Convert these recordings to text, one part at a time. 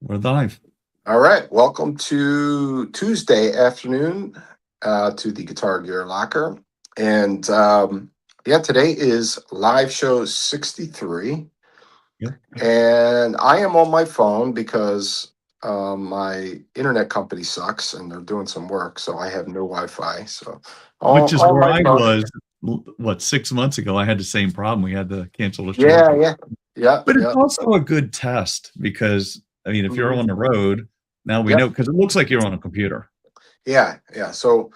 We're live. All right, welcome to Tuesday afternoon to the Guitar Gear Locker. And yeah, today is live show 63. Yep. And I am on my phone because my internet company sucks and they're doing some work. So I have no Wi-Fi. So Which is on where my I phone. was, 6 months ago. I had the same problem. We had to cancel the show. Yeah. But it's also a good test because, I mean, if you're on the road, now we know, because it looks like you're on a computer. Yeah. So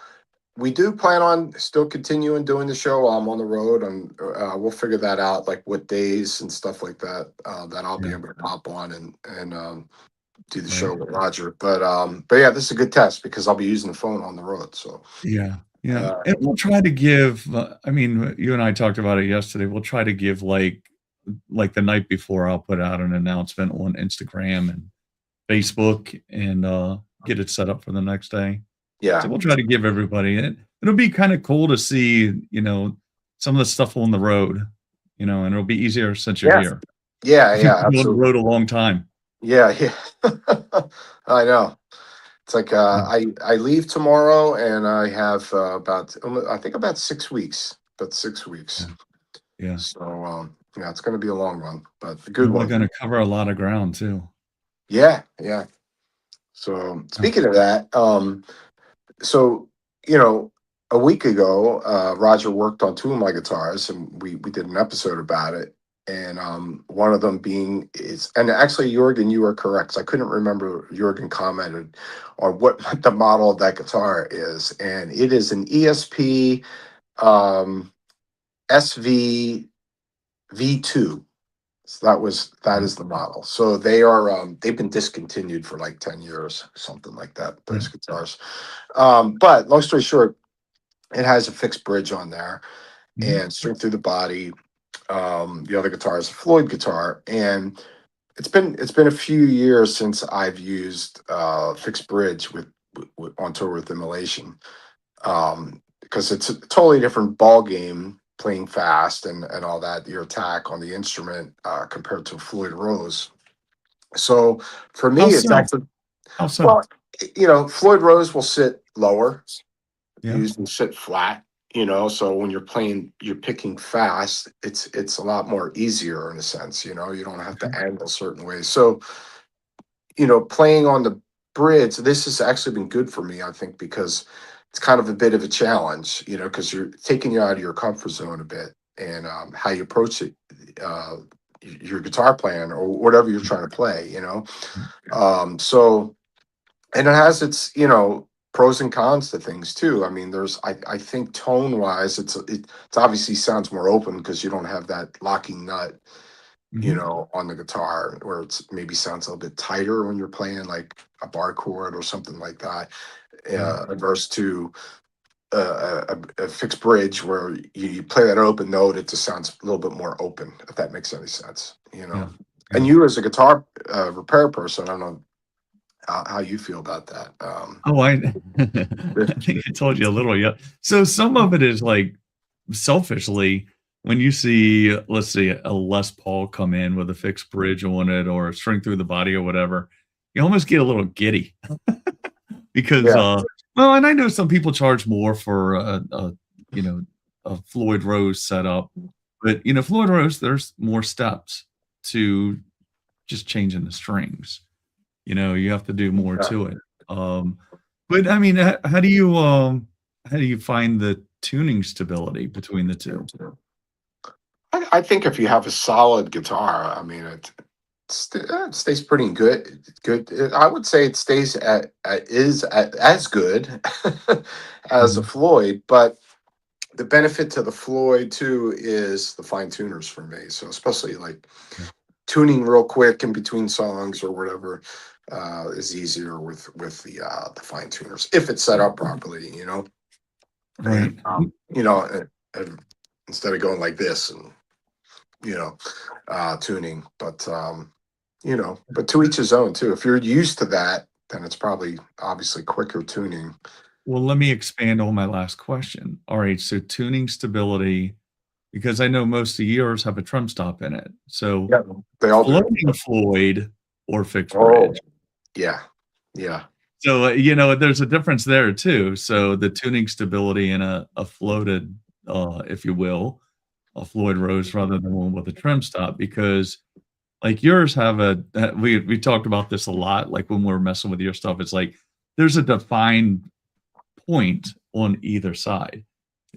we do plan on still continuing doing the show while I'm on the road, and we'll figure that out, like what days and stuff like that that I'll be able to pop on and do the show with Roger. But yeah, this is a good test because I'll be using the phone on the road. So Yeah. And we'll try to give. I mean, you and I talked about it yesterday. We'll try to give like the night before. I'll put out an announcement on Instagram and Facebook and get it set up for the next day. Yeah. So we'll try to give everybody it. It'll be kind of cool to see, some of the stuff on the road, and it'll be easier since you're here. Yeah, You've been on the road a long time. Yeah. I know. It's like I leave tomorrow and I have about 6 weeks. About 6 weeks. Yeah. So yeah, it's going to be a long one, but a good We're one. going to cover a lot of ground too. Yeah. So speaking of that, so a week ago, Roger worked on two of my guitars, and we did an episode about it. And one of them and actually, Jorgen, you are correct. 'Cause I couldn't remember. Jorgen commented on what the model of that guitar is, and it is an ESP SV V2. So that is the model. So they've been discontinued for like 10 years, something like that, those guitars. But long story short, it has a fixed bridge on there and string through the body. The other guitar is a Floyd guitar, and it's been a few years since I've used fixed bridge with on tour with Immolation, because it's a totally different ball game playing fast and all that, your attack on the instrument compared to Floyd Rose. So for me, it's actually well, Floyd Rose will sit lower, usually sit flat. So when you're picking fast, it's a lot more easier in a sense. You don't have to angle certain ways. So playing on the bridge, this has actually been good for me, I think, because it's kind of a bit of a challenge, because you're taking you out of your comfort zone a bit, and how you approach it, your guitar playing or whatever you're trying to play, so, and it has its, pros and cons to things too. I mean, I think tone wise, it obviously sounds more open because you don't have that locking nut, on the guitar, where it's maybe sounds a little bit tighter when you're playing like a bar chord or something like that, adverse to a fixed bridge where you play that open note, it just sounds a little bit more open, if that makes any sense, And you as a guitar repair person, I don't know how you feel about that. I think I told you a little. Yeah. So some of it is like, selfishly, when you see, let's say, a Les Paul come in with a fixed bridge on it or a string through the body or whatever, you almost get a little giddy because, well, and I know some people charge more for a Floyd Rose setup, but Floyd Rose, there's more steps to just changing the strings. You have to do more to it. But I mean, how do you find the tuning stability between the two? I think if you have a solid guitar, I mean, it stays pretty good. I would say it stays as good as a Floyd, but the benefit to the Floyd too is the fine tuners for me. So especially like tuning real quick in between songs or whatever is easier with the fine tuners if it's set up properly, Right. And instead of going like this and tuning, but but to each his own too. If you're used to that, then it's probably obviously quicker tuning. Well, let me expand on my last question. All right, so tuning stability, because I know most of yours have a trim stop in it. So They all do. floating Floyd or fixed bridge? Yeah. Yeah. So, you know, there's a difference there too. So the tuning stability in a floated, if you will, a Floyd Rose rather than one with a trim stop, because like yours have we talked about this a lot, like when we're messing with your stuff, it's like there's a defined point on either side,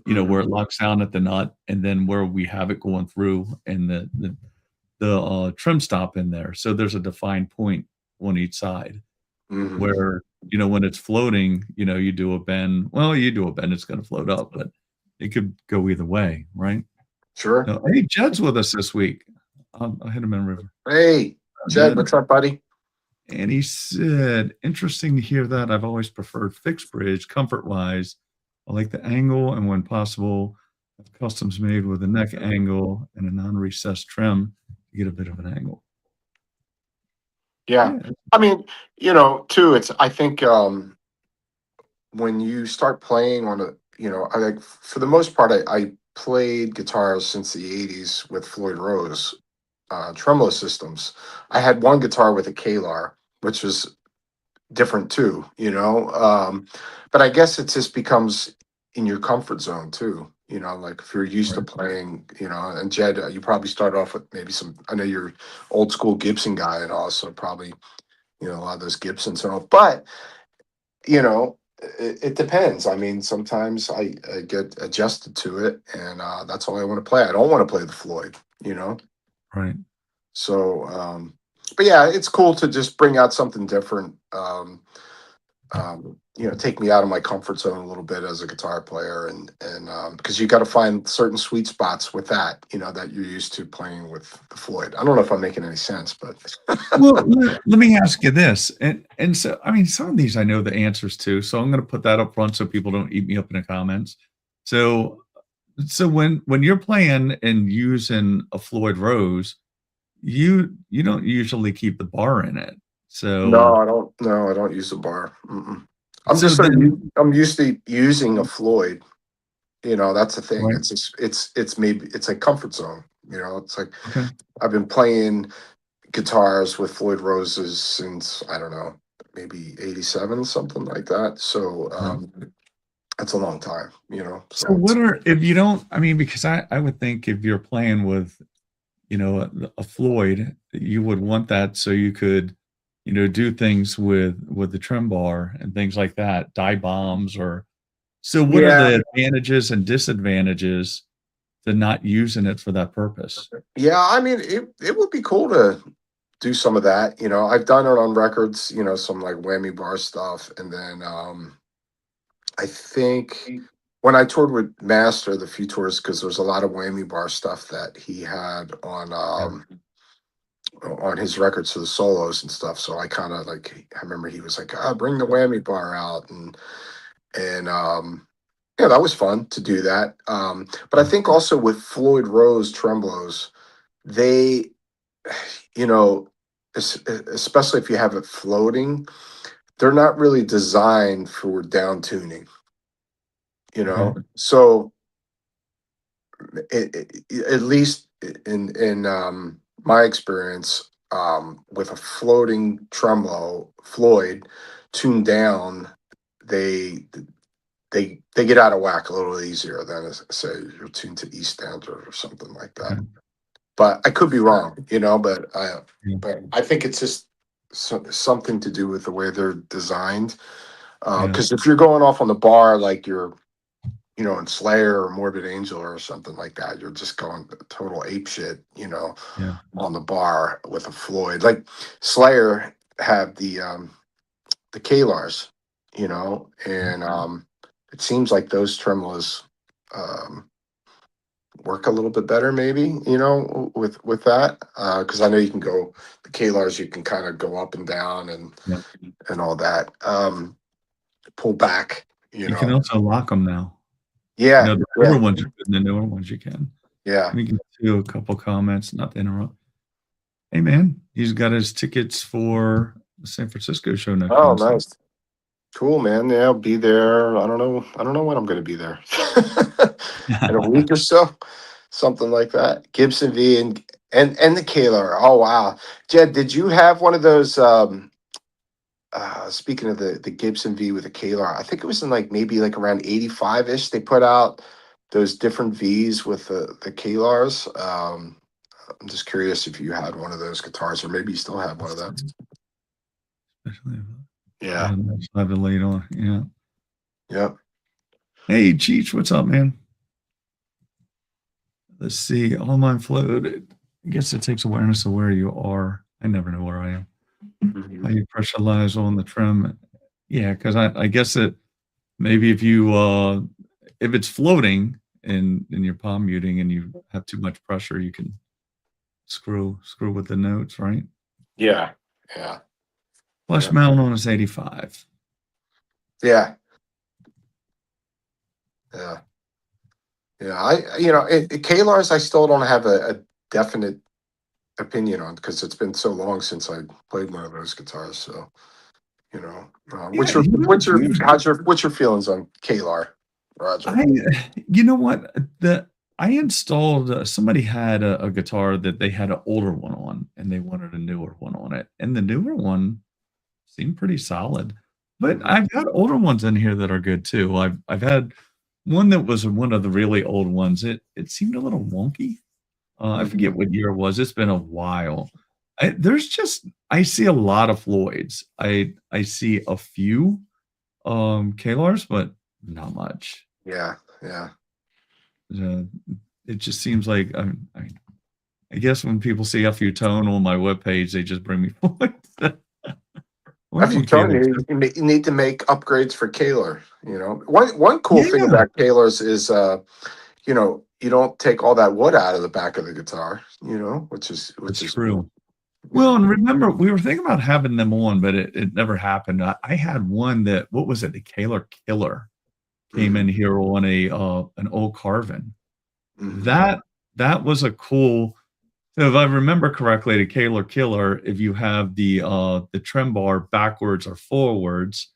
you know, where Mhm. it locks down at the nut and then where we have it going through and the trim stop in there. So there's a defined point on each side Mhm. where, you know, when it's floating, you know, you do a bend. Well, you do a bend, it's gonna float up, but it could go either way, right? Sure. Hey, Jed's with us this week. I'll hit him in river. Hey, Jed, Jed. what's up, buddy? And he said, interesting to hear that. I've always preferred fixed bridge comfort wise. I like the angle and when possible, have customs made with a neck angle and a non recessed trim to get a bit of an angle. Yeah. Yeah, I mean, too, I think when you start playing on I like for the most part, I played guitars since the 80s with Floyd Rose tremolo systems. I had one guitar with a Kahler, which was different too, but I guess it just becomes in your comfort zone too. Like if you're used to right, playing, and Jed, you probably start off with maybe I know you're old school Gibson guy and also probably, a lot of those Gibsons and all, but it depends. I mean, sometimes I get adjusted to it, and that's all I want to play. I don't want to play the Floyd, you know. right. So, but yeah, it's cool to just bring out something different. Take me out of my comfort zone a little bit as a guitar player, and because you got to find certain sweet spots with that, that you're used to playing with the Floyd. I don't know if I'm making any sense, but Well, let me ask you this, and so I mean, some of these I know the answers to, so I'm going to put that up front so people don't eat me up in the comments. So, so when you're playing and using a Floyd Rose, you don't usually keep the bar in it. no, So I don't. No, I don't use the bar. Mm-mm. I'm so just then I'm used to using a Floyd. That's the thing. right, It's maybe it's a comfort zone. It's like okay, I've been playing guitars with Floyd Roses since I don't know, maybe '87, something like that. So right. that's a long time. So So what are if you don't I mean, because I would think if you're playing with, you know, a Floyd, you would want that so you could, you know, do things with the trim bar and things like that, die bombs or so what are yeah, the advantages and disadvantages to not using it for that purpose? yeah. I mean, it would be cool to do some of that. I've done it on records. Some like whammy bar stuff, and then I think when I toured with Master, the few tours, because there's a lot of whammy bar stuff that he had Yeah, on his records for the solos and stuff. So I kind of like I remember he was like, bring the whammy bar out and yeah, that was fun to do that. But I yeah, think also with Floyd Rose tremolos, they, you know, especially if you have it floating, they're not really designed for down tuning. okay, So at least in my experience, with a floating tremolo Floyd tuned down, they they get out of whack a little easier than say you're tuned to E standard or something like that. okay, But I could be wrong, yeah, but I think it's just something to do with the way they're designed. yeah, Because if you're going off on the bar like you're in Slayer or Morbid Angel or something like that, you're just going total ape shit, yeah, on the bar with a Floyd. Like Slayer had the Kalars, and it seems like those tremolos um work a little bit better maybe, with that. Because I know you can go the Kalars, you can kind of go up and down yeah. and all that. Pull back, You can also lock them now. You Yeah, know, the older yeah, ones you couldn't, the newer ones you can. yeah. Let me get to a couple comments, not to interrupt. Hey, man, he's got his tickets for the San Francisco show next Oh, Wednesday. nice. Cool, man. Yeah, I'll be there. I don't know. I don't know when I'm going to be there. In a week or so, something like that. Gibson V and the Kahler. Oh wow, Jed, did you have one of those? speaking of the Gibson V with the Kahler, I think it was in like maybe like around 85-ish. They put out those different Vs with the Kahlers. I'm just curious if you had one of those guitars, or maybe you still have one of those. Especially Yeah. I have it laid on. Yeah. Yep. Hey, Cheech, what's up, man? Let's see. Online float. I guess it takes awareness of where you are. I never know where I am. How you pressurize on the trim. Yeah, because I guess it maybe if it's floating in your palm muting and you have too much pressure, you can screw with the notes, right? Yeah. Yeah. Flush Yeah. mount on is 85. Yeah. Yeah. Yeah. Kahlers, I still don't have a definite opinion on because it's been so long since I played one of those guitars. So, Yeah, you know, it's weird. what's your feelings on Kahler, Roger? You know what? I installed somebody had a guitar that they had an older one on, and they wanted a newer one on it, and the newer one seemed pretty solid. But Mhm. I've got older ones in here that are good too. I've had one that was one of the really old ones. It seemed a little wonky. I forget what year it was. It's been a while. I see a lot of Floyds. I see a few Kalars, but not much. Yeah. Yeah. Uh, it just seems like I guess when people see FU Tone on my webpage, they just bring me Floyds. What's If you on tell Kahler? me you need to make upgrades for Kahler, one cool thing Yeah, about Kahlers is you don't take all that wood out of the back of the guitar, which that's is cool. true. Well, and remember, we were thinking about having them on, but it never happened. I had one that, what was it? The Kahler Killer came in Mhm, here on an old Carvin. mhm. That was a cool. So if I remember correctly, the Kahler Killer, if you have the trim bar backwards or forwards,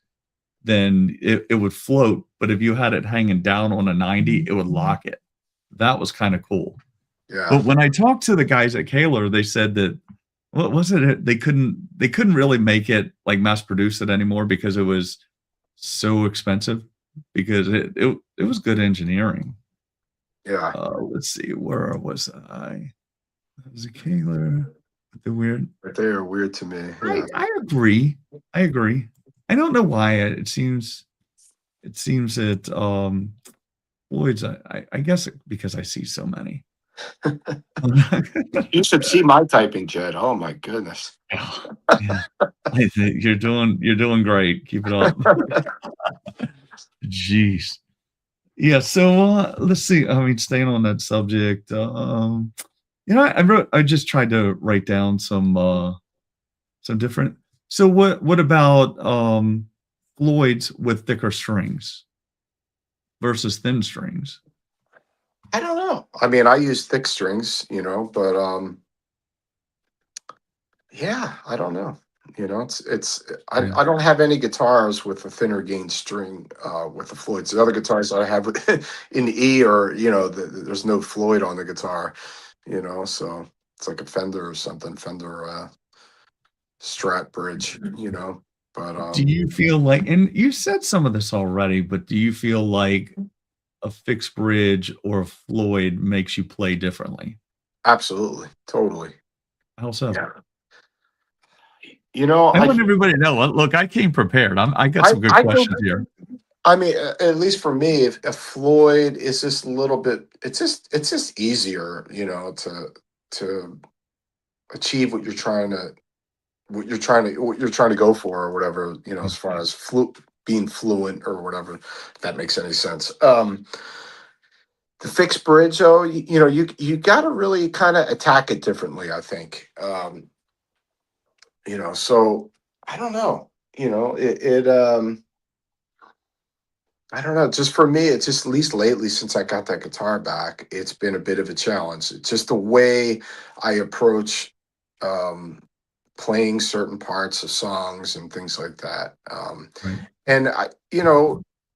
then it would float. But if you had it hanging down on a 90, it would lock it. That was kind of cool. Yeah. But when I talked to the guys at Kahler, they said that what was it? They couldn't really make it like mass produce it anymore because it was so expensive because it was good engineering. Yeah. Let's see, where was I? That was a Kahler. The weird. But they are weird to me. Yeah. I agree. I agree. I don't know why it seems that Floyd's. I guess because I see so many. You should see my typing, Jed. Oh my goodness. Oh, yeah. You're doing great. Keep it up. Jeez. Yeah, so let's see. I mean, staying on that subject, I just tried to write down some different. So what about Floyd's with thicker strings versus thin strings? I don't know. I mean, I use thick strings, but yeah, I don't know. Yeah, I don't have any guitars with a thinner gain string with the Floyds. The other guitars I have in E or there's no Floyd on the guitar, so it's like a Fender or something, Fender Strat bridge, But do you feel like, and you said some of this already, but do you feel like a fixed bridge or a Floyd makes you play differently? absolutely, totally, How so? yeah. You know, I I want everybody to know. Look, I came prepared. I got I some good I think questions here. I mean, at least for me, if a Floyd is just a little bit, it's just easier, to achieve what you're trying to go for or whatever, as far as being fluent or whatever, if that makes any sense. The fixed bridge, though, you got to really kind of attack it differently, I think. So I don't know. I don't know. Just for me, it's just at least lately since I got that guitar back, it's been a bit of a challenge. It's just the way I approach um, playing certain parts of songs and things like that. Right. And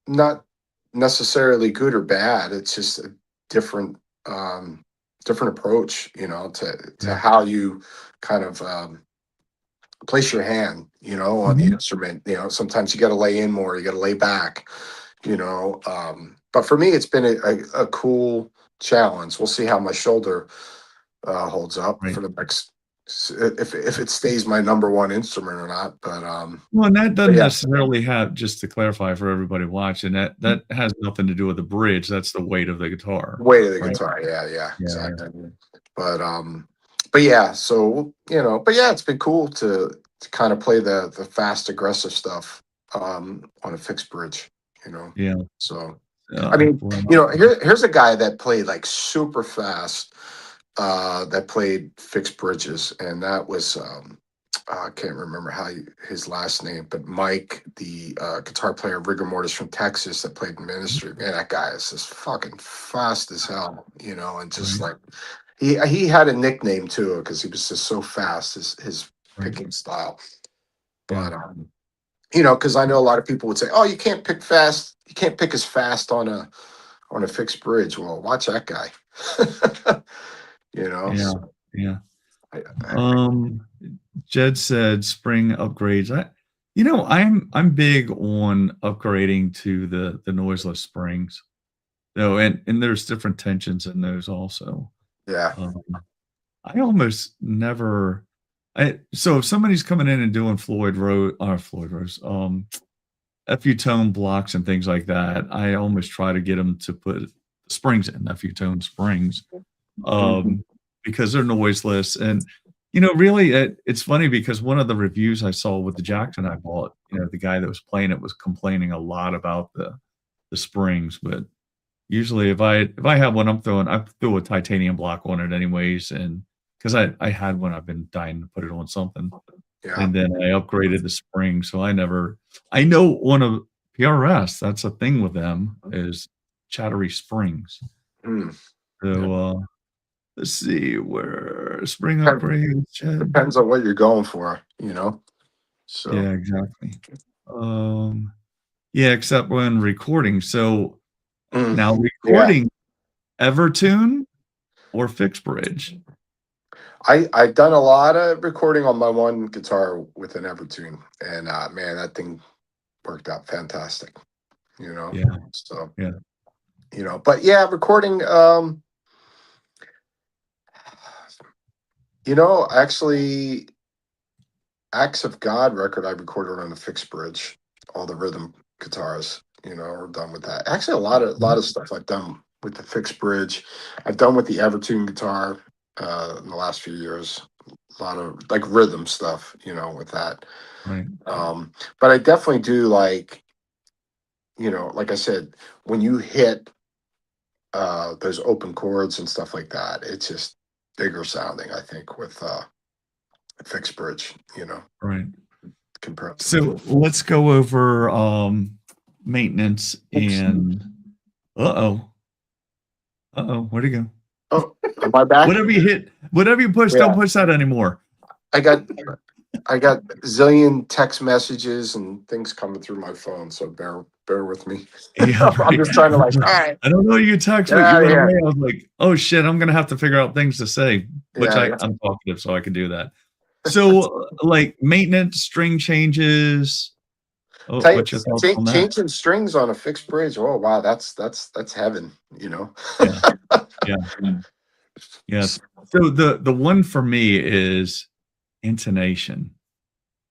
not necessarily good or bad. It's just a different different approach, to Right. how you kind of place your hand, on the instrument. Sometimes you got to lay in more, you got to lay back, but for me, it's been a cool challenge. We'll see how my shoulder holds up Right. for the next, if it stays my number one instrument or not. But Well, and that doesn't yeah, necessarily have, just to clarify for everybody watching, that has nothing to do with the bridge. That's the weight of the guitar. weight of the Right. guitar. Yeah, Yeah. exactly. But yeah, so but yeah, it's been cool to kind of play the fast aggressive stuff on a fixed bridge. Yeah. So I mean, Well, here's a guy that played like super fast, that played fixed bridges, and that was I can't remember his last name, but Mike, the guitar player rigor mortis from Texas that played in Ministry. Man, that guy is just fucking fast as hell, and just right. like he had a nickname too because he was just so fast, his Right. picking style. Yeah. But because I know a lot of people would say, "Oh, you can't pick fast. You can't pick as fast on a fixed bridge." Well, watch that guy. Yeah. So Yeah. I- Jed said spring upgrades. I'm big on upgrading to the noiseless springs. No, and there's different tensions in those also. yeah. Um, I almost never. So if somebody's coming in and doing Floyd Rose, Evertune blocks and things like that, I almost try to get them to put springs in Evertune springs, Mhm. because they're noiseless. And really, it's funny because one of the reviews I saw with the Jackson I bought, the guy that was playing it was complaining a lot about the springs. But usually, if I have one, I throw a titanium block on it anyways, and because I had one, I've been dying to put it on something, Yeah. and then I upgraded the spring. So I know on a PRS, that's a thing with them is chattery springs. Mm. So let's see where spring Depends, upgrades. Chad. depends on what you're going for, So Yeah, exactly. Yeah, except when recording. So now yeah, recording Evertune or fixed bridge. I've done a lot of recording on my one guitar with an Evertune, and man, that thing worked out fantastic. Yeah, So yeah, but yeah, recording. Actually, Acts of God record I recorded on a fixed bridge. All the rhythm guitars, are done with that. Actually, a lot of stuff I've done with the fixed bridge. I've done with the Evertune guitar in the last few years. A lot of like rhythm stuff, with that. right. But I definitely do like, like I said, when you hit those open chords and stuff like that, it's just bigger sounding, I think, with fixed bridge, Right. compared to So let's go over maintenance Oops. and where'd he go? Oh, am I back? Whatever you push, don't push that anymore. I got a zillion text messages and things coming through my phone, so bear with me. Yeah, I'm just trying to like, all right. I don't know you text, but you went away. I was like, oh shit, I'm gonna have to figure out things to say, which Yeah. I'm talkative, so I can do that. So like maintenance, string changes. Oh, what's your thoughts on that? Changing strings on a fixed bridge. Oh wow, that's heaven, Yeah. Yeah. Yeah. So the one for me is intonation.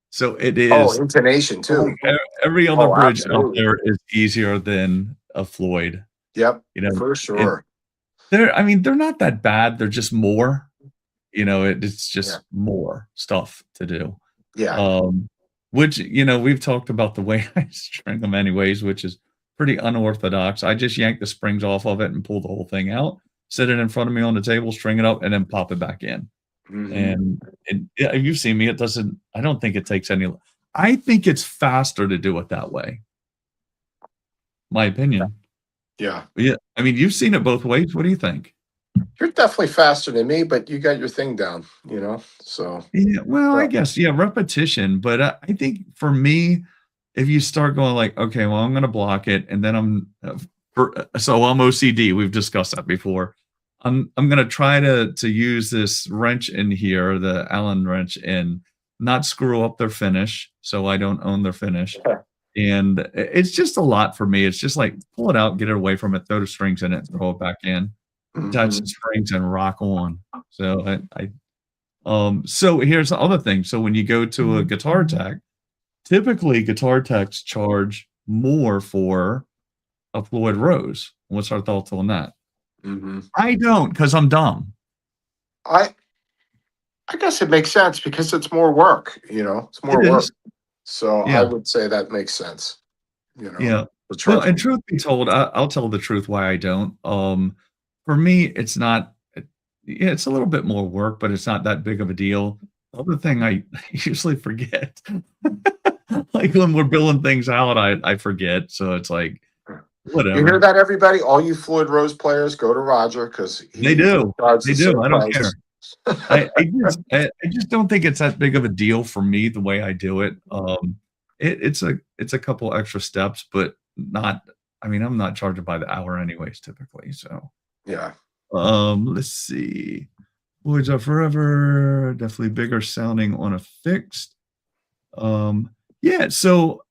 So it is intonation too. every other bridge out absolutely. there is easier than a Floyd. Yep, for sure. They're not that bad. They're just more. It's just more stuff to do. Yeah. Which we've talked about the way I string them anyways, which is pretty unorthodox. I just yank the springs off of it and pull the whole thing out, sit it in front of me on the table, string it up, and then pop it back in. Mhm. And you've seen me. I don't think it takes any. I think it's faster to do it that way. My opinion. Yeah. Yeah. You've seen it both ways. What do you think? You're definitely faster than me, but you got your thing down, so. Yeah, well, I guess, yeah, repetition. But I think for me, if you start going like, okay, well, I'm going to block it, and then so I'm OCD. We've discussed that before. I'm going to try to use this wrench in here, the Allen wrench, and not screw up their finish, so I don't own their finish. Yeah. And it's just a lot for me. It's just like pull it out, get it away from it, throw the strings in it, throw it back in, attach the Mhm. strings, and rock on. So so here's the other thing. So when you go to a guitar tech, typically guitar techs charge more for a Floyd Rose. What's our thoughts on that? Mhm. I don't, because I'm dumb. I I guess it makes sense because it's more work, it's It more work. is. So I Yeah. would say that makes sense, Yeah. to Well, charge and more. truth be told, I'll tell the truth why I don't. For me, it's not yeah, it's a little bit more work, but it's not that big of a deal. The other thing I usually forget, like when we're billing things out, I forget. So it's like, You hear whatever. that, everybody? All you Floyd Rose players, go to Roger because They he do. charges They the do. same I don't care. price. I just don't think it's that big of a deal for me the way I do it. It's a couple extra steps, but not I mean, I'm not charging by the hour anyways, typically. So, Yeah. let's see. Voids are forever, definitely bigger sounding on a fixed. Yeah, so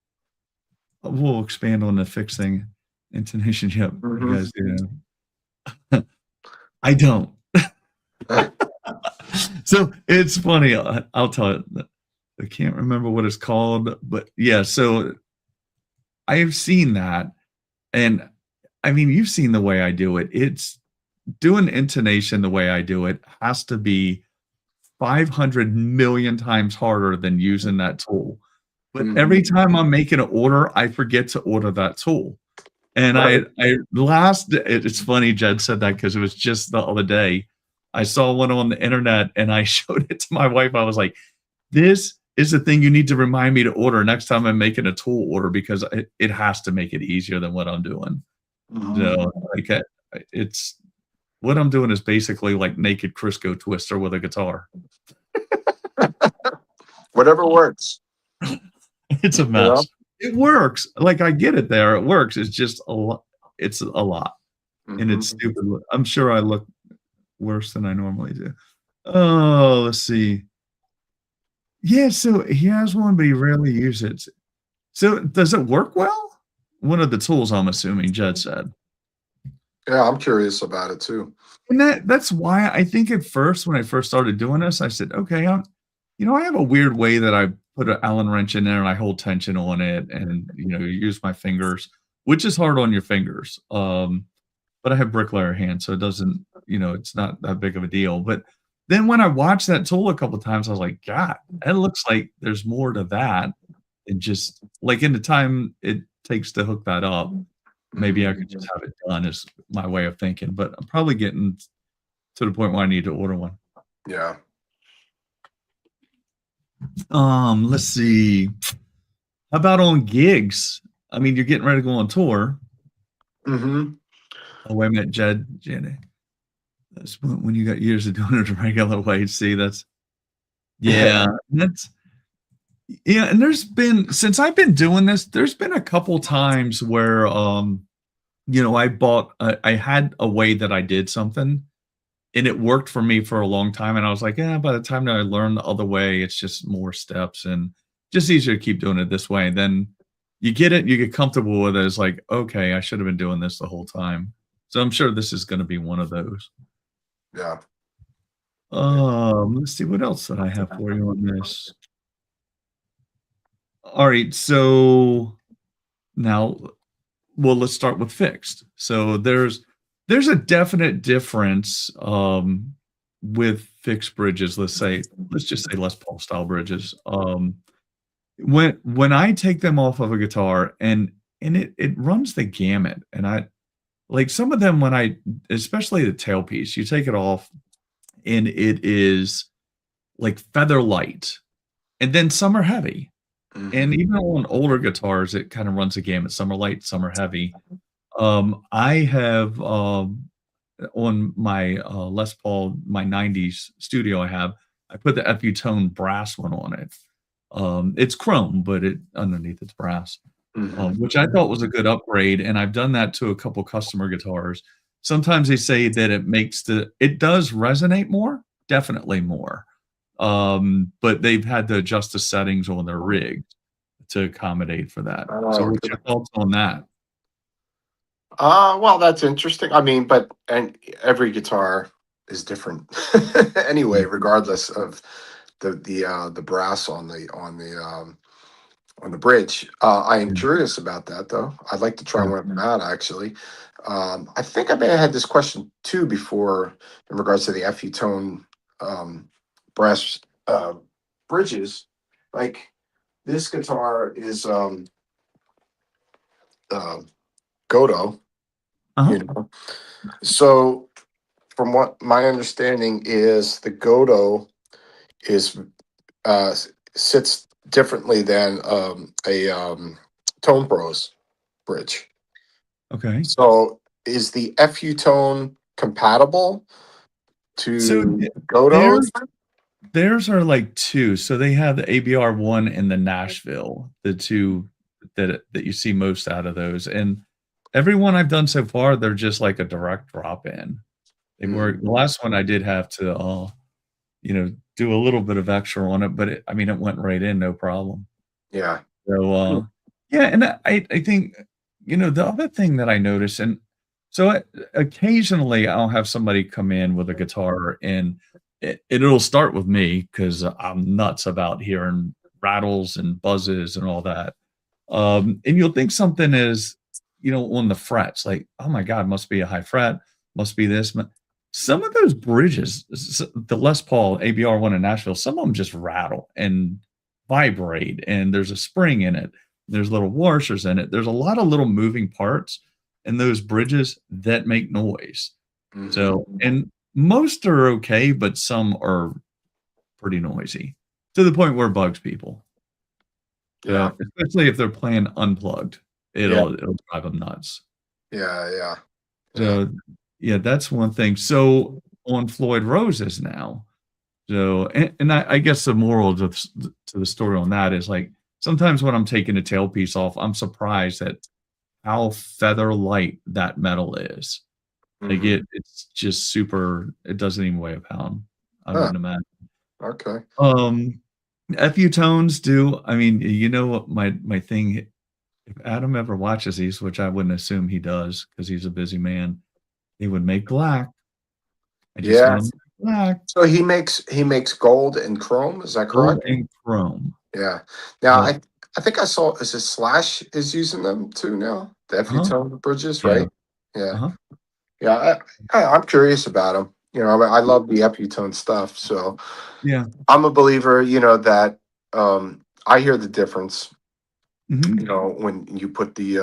we'll expand on the fixed thing. Intonation, yep, you Mhm. guys do. I don't. So it's funny. I'll tell you. I can't remember what it's called, but yeah. So I have seen that, and I mean, you've seen the way I do it. It's doing intonation the way I do it has to be 500 million times harder than using that tool. But every Mhm. time I'm making an order, I forget to order that tool. And Right. it's funny Jed said that because it was just the other day. I saw one on the internet and I showed it to my wife. I was like, this is the thing you need to remind me to order next time I'm making a tool order because it has to make it easier than what I'm doing. Mhm. So, like, it's what I'm doing is basically like naked Crisco Twister with a guitar. Whatever works, It's a you know? mess. It works. Like, I get it there. It works. It's just a lot. It's a lot, and it's Mhm. stupid. I'm sure I look worse than I normally do. Oh, let's see. Yeah, so he has one, but he rarely uses it. So does it work well? One of the tools, I'm assuming, Jed said. Yeah, I'm curious about it too. And that's why I think at first, when I first started doing this, I said, okay, I have a weird way that I put an Allen wrench in there and I hold tension on it and, use my fingers, which is hard on your fingers. But I have bricklayer hands, so it doesn't, it's not that big of a deal. But then when I watched that tool a couple times, I was like, God, it looks like there's more to that than just like in the time it takes to hook that up. Maybe I could just Mhm. have it done is my way of thinking, but I'm probably getting to the point where I need to order one. Yeah. Let's see. How about on gigs? I mean, you're getting ready to go on tour. Mhm. Oh, wait a minute, Jenny. That's when you got years of doing it the regular way. See, yeah, that's yeah. And since I've been doing this, there's been a couple times where I had a way that I did something and it worked for me for a long time. And I was like, yeah, by the time that I learn the other way, it's just more steps and just easier to keep doing it this way. And then you get it, you get comfortable with it. It's like, okay, I should have been doing this the whole time. So I'm sure this is going to be one of those. Yeah. Let's see what else that I have for you on this. All right, so now, well, let's start with fixed. So there's a definite difference with fixed bridges. Let's just say Les Paul style bridges. When I take them off of a guitar and it runs the gamut, and I like some of them when especially the tailpiece, you take it off and it is like feather light, and then some are heavy. And Mhm. even on older guitars, it kind of runs the gamut. Some are light, some are heavy. I have on my Les Paul, my '90s studio, I put the Evertune brass one on it. It's chrome, but it underneath it's brass, Mhm. which I thought was a good upgrade. And I've done that to a couple customer guitars. Sometimes they say that it does resonate more, definitely more. but they've had to adjust the settings on their rig to accommodate for that. So Oh, what's your thoughts on that? well, that's interesting. I mean, and every guitar is different anyway, Mm, regardless of the brass on the bridge. I am yeah, curious about that though. I'd like to try yeah. one of them out actually. I think I may have had this question too before in regards to the FU tone brass bridges. Like this guitar is uh, Godo, Uh-huh. you know. So from what my understanding is, the Godo is sits differently than a Tone Pros bridge. Okay. So is the FU tone compatible So to there Godo's? theirs are like 2. So they have the ABR1 and the Nashville, the 2 that you see most out of those, and every one I've done so far, they're just like a direct drop in. They work the Mm, last one I did have to, do a little bit of extra on it, but I mean, it went right in, no problem. yeah. So, Hmm. yeah, and I think, the other thing that I notice, and so occasionally I'll have somebody come in with a guitar and it'll start with me because I'm nuts about hearing rattles and buzzes and all that. And you'll think something is, on the frets, like, oh my God, must be a high fret, must be this. Some of those bridges, the Les Paul ABR1 in Nashville, some of them just rattle and vibrate, and there's a spring in it. There's little washers in it. There's a lot of little moving parts in those bridges that make noise. Hmm. So, and most are okay, but some are pretty noisy to the point where it bugs people. Yeah. So, especially if they're playing unplugged, Yeah. it'll drive them nuts. Yeah. Yeah. Yeah. So, yeah, that's one thing. So, on Floyd Roses now, so and I guess the moral to the story on that is, like, sometimes when I'm taking a tailpiece off, I'm surprised at how feather light that metal is. Like, Hmm. it's just super it doesn't even weigh a pound, I Huh. wouldn't imagine. Okay. Um, FU tones do I mean, what my thing if Adam ever watches these, which I wouldn't assume he does because he's a busy man, he would make black. I just Yeah. want him black, So he makes gold and chrome. Is that gold, correct? and chrome. Yeah. Now Yep. I think I saw is it Slash is using them too now. The FU Uh-huh. tone bridges, Yeah. right? Yeah. Uh-huh. Yeah. I'm curious about them. I love the FU tone stuff. So Yeah. I'm a believer. That I hear the difference. Mhm. When you put the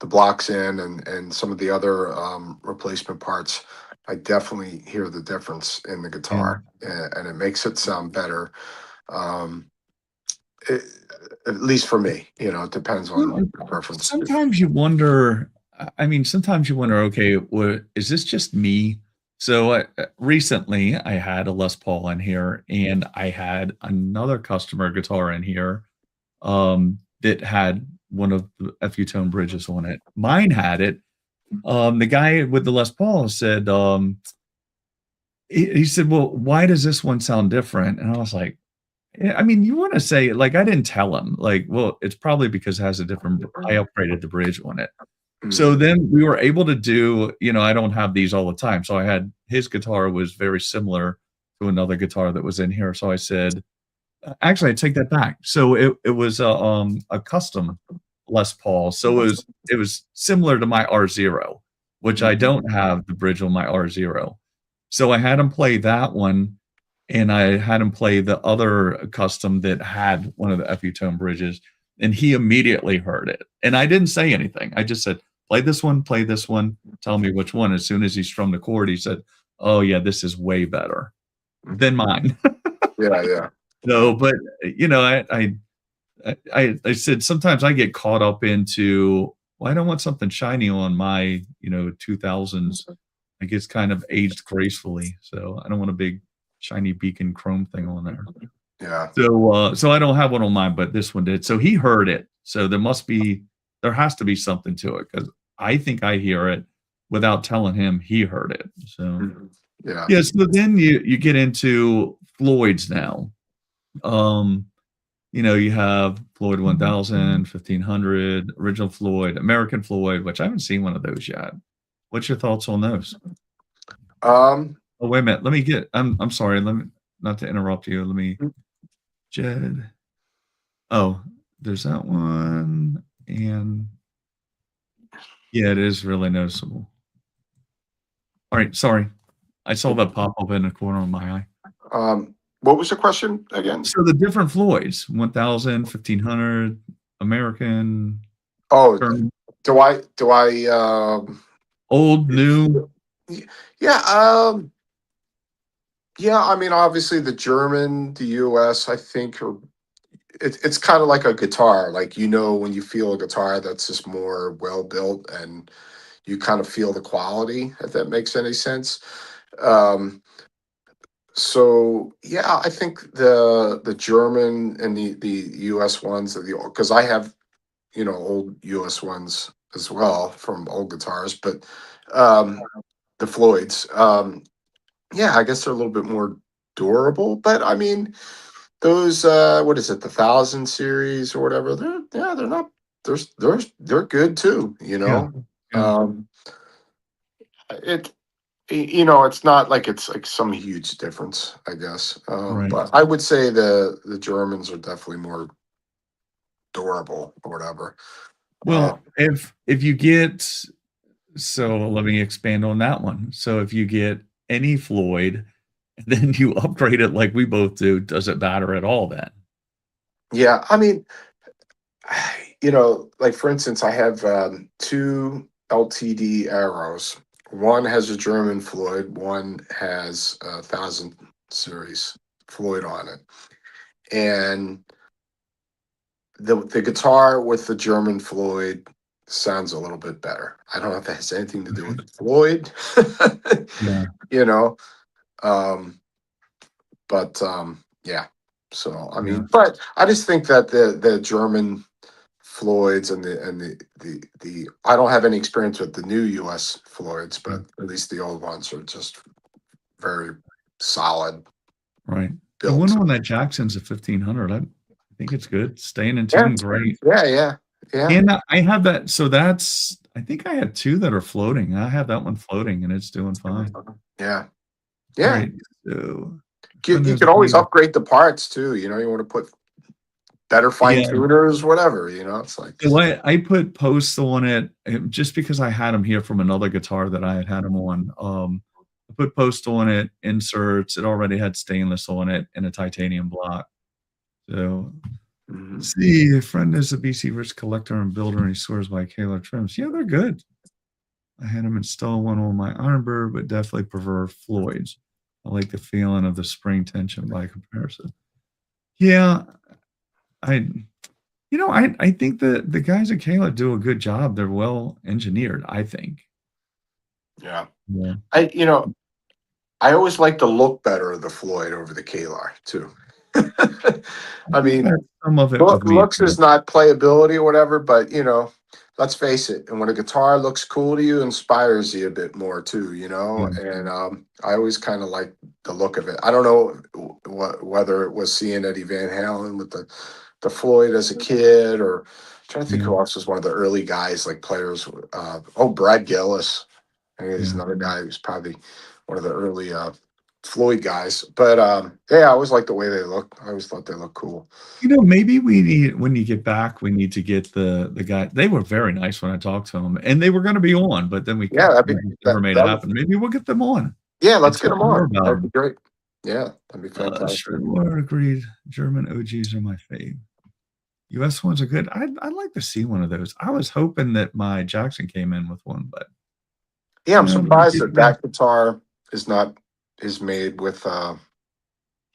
blocks in and some of the other replacement parts, I definitely hear the difference in the Yeah. guitar, and it makes it sound better. Um, it, at least for me, it depends on Well, your preference. sometimes you wonder I mean, sometimes you wonder, "Okay, is this just me?" So, recently, I had a Les Paul in here, and I had another customer guitar in here, that had one of the FU tone bridges on it. Mine had it. The guy with the Les Paul said, he said, "Well, why does this one sound different?" And I was like, "Yeah, I mean, you wanna say," like, I didn't tell him, like, "Well, it's probably because it has a different I upgraded the bridge on it." So Mhm. then we were able to do I don't have these all the time, so I had his guitar was very similar to another guitar that was in here, so I said actually, I take that back. So it was a custom Les Paul, so it was similar to my R0, which I Mhm. don't have the bridge on my R0. So I had him play that one, and I had him play the other custom that had one of the FU tone bridges, and he immediately heard it. And I didn't say anything. I just said, play this one, tell me which one." As soon as he strummed the chord, he said, "Oh, yeah, this is way better than mine." Yeah, yeah. No, but, I said sometimes I get caught up into, "Well, I don't want something shiny on my, 2000s." Like, it's kind of aged gracefully, so I don't want a big shiny beacon chrome thing on there. Yeah. So I don't have one on mine, but this one did. So he heard it, so there has to be something to it because I think I hear it without telling him he heard it, so Mhm. Yeah. yeah, so then you get into Floyds now. You have Floyd 1000, 1500, original Floyd, American Floyd, which I haven't seen one of those yet. What's your thoughts on those? Um, Oh, wait a minute. Let me get. I'm sorry. Let me not to interrupt you. Let me. Jed. Oh, there's that one, and yeah, it is really noticeable. All right, sorry. I saw that pop up in the corner of my eye. what was the question again? So the different Floyds, 1000, 1500, American, Oh, German, do I old, new. yeah, yeah, I mean, obviously the German, the US, I think it's kind of like a guitar. Like, when you feel a guitar that's just more well built and you kind of feel the quality, if that makes any sense. Um, so yeah, I think the German and the US ones, because I have old US ones as well from old guitars, but um, the Floyds, yeah, I guess they're a little bit more durable. But I mean, those what is it, the 1000 series or whatever? They're not. They're good too. Yeah, yeah, Um, it it's not like it's like some huge difference, I guess. right. But I would say the Germans are definitely more durable or whatever. Well, if you get so let me expand on that one. So if you get any Floyd, and then you upgrade it like we both do, does it matter at all then? Yeah, I mean, like for instance, I have two LTD arrows. One has a German Floyd, one has a 1000 series Floyd on it. And the guitar with the German Floyd sounds a little bit better. I don't know if that has anything to do with the Floyd, Yeah, you know. But yeah. So I yeah. mean, but I just think that the German Floyds and the I don't have any experience with the new US Floyds, Yeah, but at least the old ones are just very solid right. The one built. on that Jackson's a 1500. I think it's good. Staying in Yeah, tune, great. yeah, yeah, And I have that. So that's. I think I have two that are floating. I have that one floating, and it's doing fine. yeah, All yeah. right. So, You, friend you has can always agreed. upgrade the parts too. You want to put better fine Yeah. tuners, whatever. It's like, So I put posts on it just because I had them here from another guitar that I had them on. I put post on it, inserts. It already had stainless on it and a titanium block. So mhm. let's see. A friend is a BC Rich collector and builder, and he swears by Kahler trims. Yeah, they're good. I had him install one on my Ironbird, but definitely prefer Floyd's. I like the feeling of the spring tension by comparison. Yeah, I I think the guys at Kayla do a good job. They're well engineered, I think. Yeah. Yeah. I you know I always like the look better of the Floyd over the Kalar too. I I think mean, that's some of it with me looks too. is not playability or whatever, but let's face it. And when a guitar looks cool to you, inspires you a bit more too. Yeah, And I always kind of like the look of it. I don't know whether it was seeing Eddie Van Halen with the Floyd as a kid, or trying to think yeah, who else was one of the early guys like players. Brad Gillis. I think he's yeah. another guy who's probably one of the early Floyd guys. But yeah, I always like the way they look. I always thought they looked cool. Maybe we need when you get back, we need to get the guy. They were very nice when I talked to them, and they were gonna be on, but then Yeah, we just never that made it that would, happen. Maybe we'll get them on yeah, and let's get talk them more on. about That'd be them. great. Yeah, that'd be fantastic. Schroeder agreed. German OGs are my fave. US ones are good. I'd like to see one of those. I was hoping that my Jackson came in with one, but Yeah, I'm little surprised that people. that guitar is made with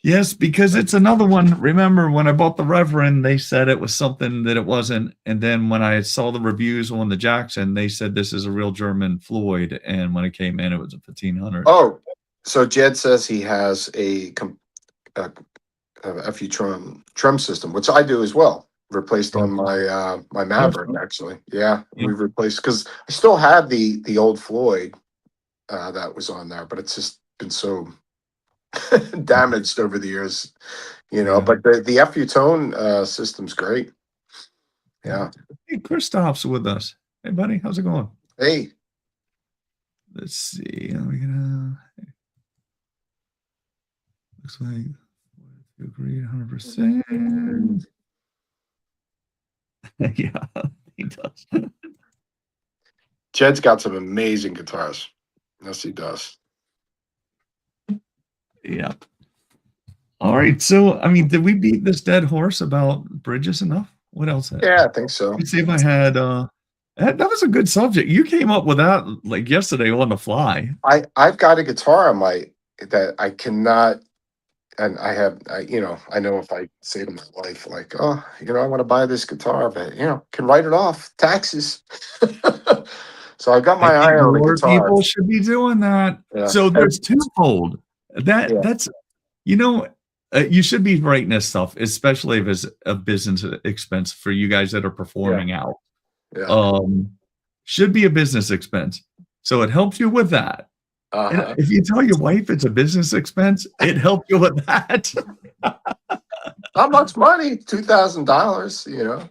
Yes, because it's another one. Remember when I bought the Reverend, they said it was something that it wasn't. And then when I saw the reviews on the Jackson, they said this is a real German Floyd. And when it came in, it was a 1500. oh, so Jed says he has a, a FU trim system, which I do as well. Replaced Yeah. on my Oh, Maverick so- actually. Yeah, yeah. we've replaced because I still have the old Floyd that was on there, but it's just been so damaged over the years, Yeah. but the Evertune system's great. Yeah. Hey, Christoph's with us. Hey, buddy, how's it going? Hey. Let's see. Are we gonna? Looks like you agreed 100%. Yeah, he does. Jed's got some amazing guitars. Yes, he does. Yeah. All right. So, I mean, did we beat this dead horse about bridges enough? What else? Yeah, I think so. Let me see if I had. That was a good subject. You came up with that like yesterday on the fly. I've got a guitar on that I cannot, and I know if I say to my wife like, oh, I want to buy this guitar, but can write it off taxes. So I got my eye on the guitar. People should be doing that. Yeah. So there's twofold. That's you should be writing this stuff, especially if it's a business expense for you guys that are performing out. Yeah. Should be a business expense. So it helps you with that. And if you tell your wife it's a business expense, it helps you with that. How much money? $2,000.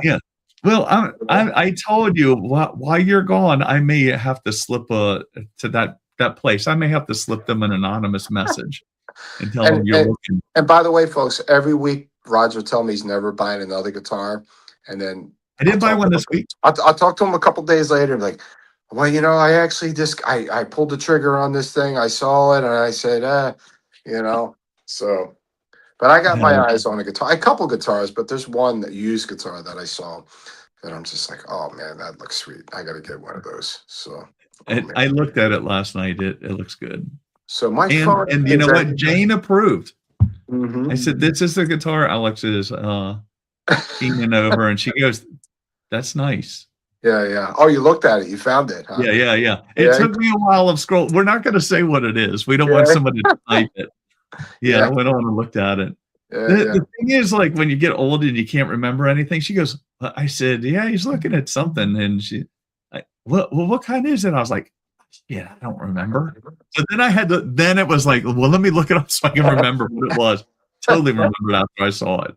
Yeah. Well, I told you while you're gone, I may have to slip to that place. I may have to slip them an anonymous message and tell them you're looking. And by the way, folks, every week Roger tell me he's never buying another guitar, and then I did buy one this week. I'll talk to him a couple days later and be like, well, I actually I pulled the trigger on this thing. I saw it and I said, so. But I got my eyes on a guitar, a couple guitars, but there's one used guitar that I saw that I'm just like, oh man, that looks sweet. I got to get one of those. So I looked at it last night. It looks good. So my phone, and you know what? Jane approved. Mm-hmm. I said, this is the guitar Alex is keening over, and she goes, that's nice. Yeah. Oh, you looked at it. You found it, huh? Yeah. It took me a while of scroll. We're not going to say what it is. We don't want somebody to type it. I went on and looked at it. The thing is, like, when you get old and you can't remember anything, she goes, I said, yeah, he's looking at something. And what kind is it? I was like, yeah, I don't remember. So then then it was like, well, let me look it up so I can remember what it was. Totally remembered after I saw it.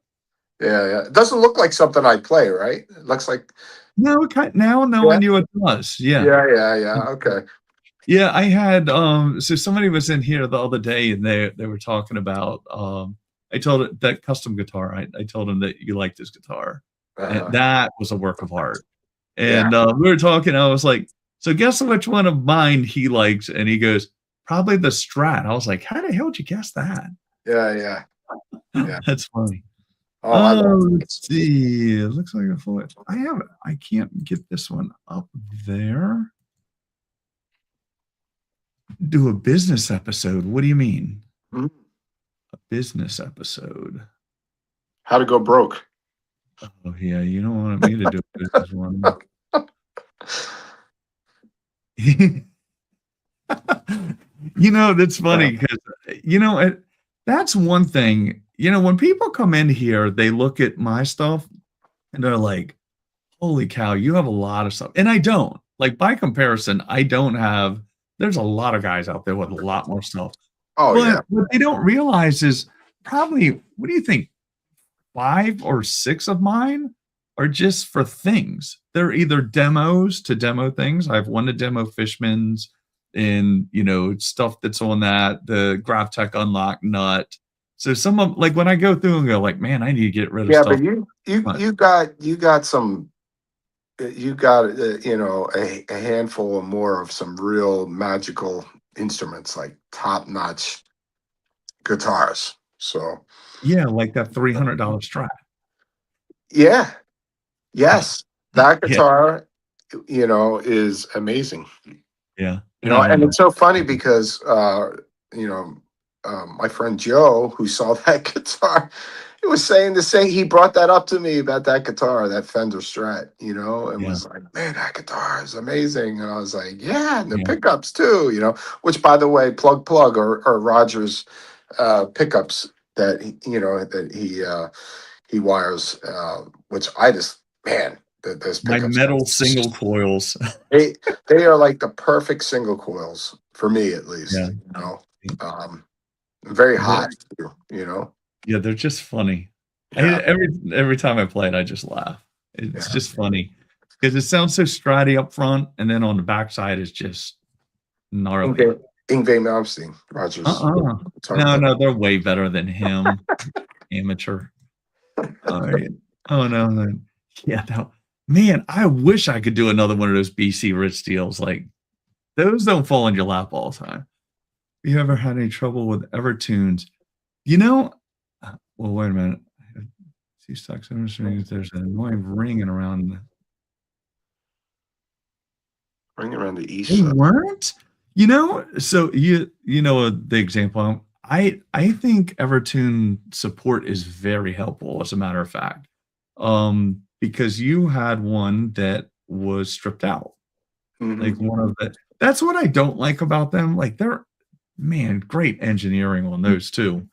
Yeah. It doesn't look like something I play, right? It looks like. No, now knowing you, it does. Yeah. Okay. Yeah, I had so somebody was in here the other day and they were talking about I told it that custom guitar. I told him that you liked his guitar. And that was a work of art. And we were talking, I was like, so guess which one of mine he likes? And he goes, probably the Strat. I was like, how the hell did you guess that? Yeah. That's funny. Let's see. It looks like a Floyd. I can't get this one up there. Do a business episode. What do you mean? Mm-hmm. A business episode. How to go broke. Oh yeah, you don't want me to do a business one. That's funny because that's one thing. When people come in here, they look at my stuff and they're like, holy cow, you have a lot of stuff. And I don't. Like, by comparison, I don't have. There's a lot of guys out there with a lot more stuff. What they don't realize is probably, what do you think? 5 or 6 of mine are just for things. They're either demos to demo things. I have one to demo Fishman's and, stuff that's on that, the GravTech Unlock nut. So some of, like, when I go through and go like, man, I need to get rid of stuff. Yeah, but you got some. You got a handful or more of some real magical instruments, like top-notch guitars. So yeah, like that $300 Strat. Yeah. Yes, that guitar, is amazing. Yeah, and it's so funny because my friend Joe, who saw that guitar, he was saying the same. He brought that up to me about that guitar, that Fender Strat, and was like, man, that guitar is amazing. And I was like, yeah, and the pickups too, which, by the way, plug or Roger's pickups that he wires, which I just, man, those my pickups, metal single coils. they are like the perfect single coils for me, at least. Very They're hot, too, you know? yeah, they're just funny. Yeah, Every time I play it, I just laugh. It's yeah. just funny because it sounds so stratty up front, and then on the backside, it's just gnarly. Ingve Malmsteen, Rogers Uh-uh. guitar No, player. no, they're way better than him, amateur. Alright. Oh, no, then yeah, no man, I wish I could do another one of those BC Rich deals, like, those don't fall in your lap all the time. You ever had any trouble with Evertunes? You know well, wait a minute. She sucks. I'm just wondering if there's an annoying ringing around the Ring around the east they side. weren't? You know, so you know the example. I think Evertune support is very helpful, as a matter of fact. Because you had one that was stripped out. Like Mhm. one of the that's what I don't like about them. Like they're man, great engineering on those too.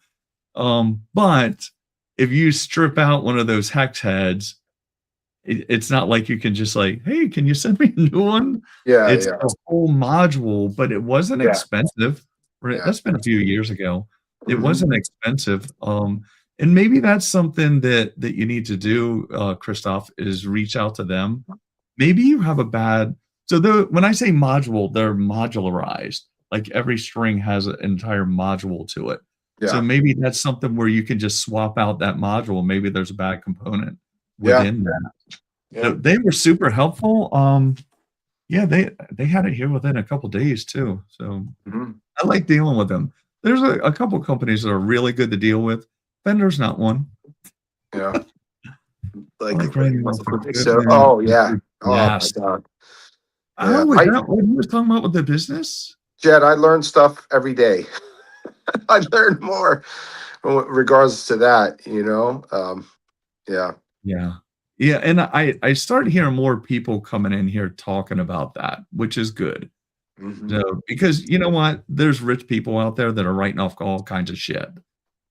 But if you strip out one of those hex heads, it's not like you can just like, "Hey, can you send me a new one?" Yeah, It's yeah, a whole module, but it wasn't yeah, expensive, right? yeah. That's been a few years ago. It Mhm. wasn't expensive, and maybe that's something that you need to do, Christoph, is reach out to them. Maybe you have a bad so the when I say module, they're modularized, like, every string has an entire module to it. So Yeah, maybe that's something where you can just swap out that module, maybe there's a bad component yeah, within that. So yeah. they were super helpful, yeah, they had it here within a couple days too, so Mhm. I like dealing with them. There's a couple companies that are really good to deal with. Fender's not one. Yeah. I Like, like writing off the so equipment. oh, yeah. Oh my Yes. god. Yeah. Oh, is that what you were talking about with the business? Jed, I learn stuff every day. I learn more in regards to that, you know? Yeah. Yeah. Yeah, and I start hearing more people coming in here talking about that, which is good. Mhm. So, because you know what? There's rich people out there that are writing off all kinds of shit, and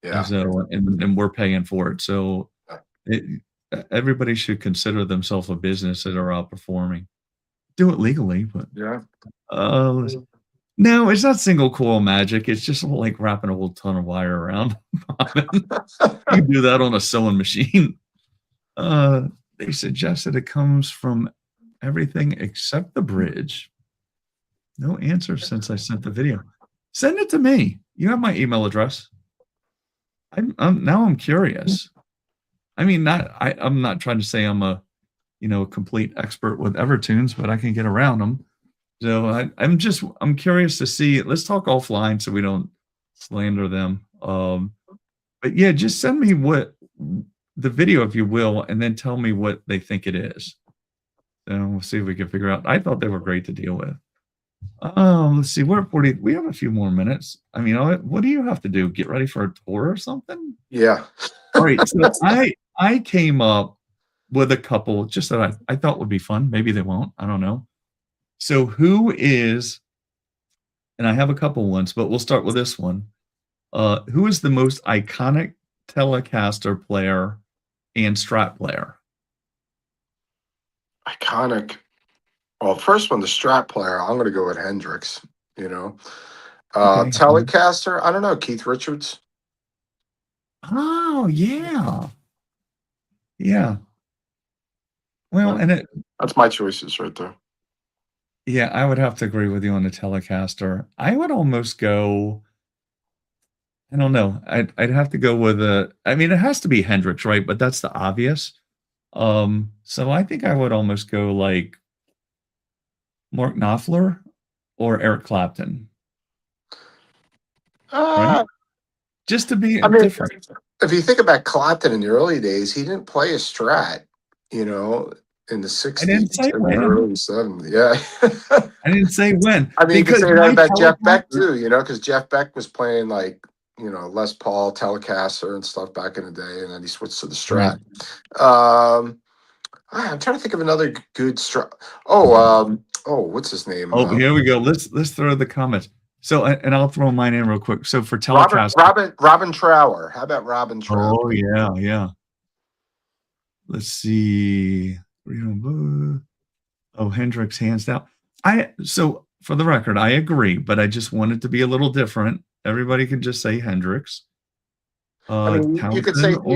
Yeah. so and we're paying for it. So, Yeah. it everybody should consider themselves a business that are outperforming. Do it legally, but, Yeah. let's no, it's not single coil magic, it's just like wrapping a whole ton of wire around. You can do that on a sewing machine. They suggested it comes from everything except the bridge. No answer since I sent the video. Send it to me. You have my email address. I'm now I'm curious. I mean, I'm not trying to say I'm a, a complete expert with Evertunes, but I can get around them. So I'm curious to see. Let's talk offline so we don't slander them. But yeah, just send me what the video, if you will, and then tell me what they think it is. And we'll see if we can figure out. I thought they were great to deal with. Let's see. We're at 40. We have a few more minutes. I mean, what do you have to do? Get ready for a tour or something? Yeah. All right. So I came up with a couple just that I thought would be fun. Maybe they won't. I don't know. So who is, and I have a couple ones, but we'll start with this one. Who is the most iconic Telecaster player and Strat player? Iconic. Well, first one, the Strat player, I'm gonna go with Hendrix, you know. Okay. Telecaster, I don't know, Keith Richards. Oh, yeah. Yeah. Well, Yeah. and That's my choices right there. yeah, I would have to agree with you on the Telecaster. I would almost go, I don't know. I'd have to go with I mean, it has to be Hendrix, right? But that's the obvious. So I think I would almost go like Mark Knopfler or Eric Clapton, right? Uh, Just to be I mean, different. if you think about Clapton in the early days, he didn't play a Strat, you know, in the I didn't 60s say and the when. early 70s. Yeah. I didn't say when I mean, you could because say that my about Jeff Beck Telecaster. too, you know, because Jeff Beck was playing like, you know, Les Paul, Telecaster and stuff back in the day, and then he switched to the Right. Strat. I'm trying to think of another good Strat. What's his name? Oh, here we go. Let's throw the comments. So, and I'll throw mine in real quick. So for Telecaster. Robin Trower. How about Robin Trower? Oh yeah, yeah. Let's see. Oh, Hendrix hands down. So for the record, I agree, but I just wanted to be a little different. Everybody can just say Hendrix. I mean, Townsend you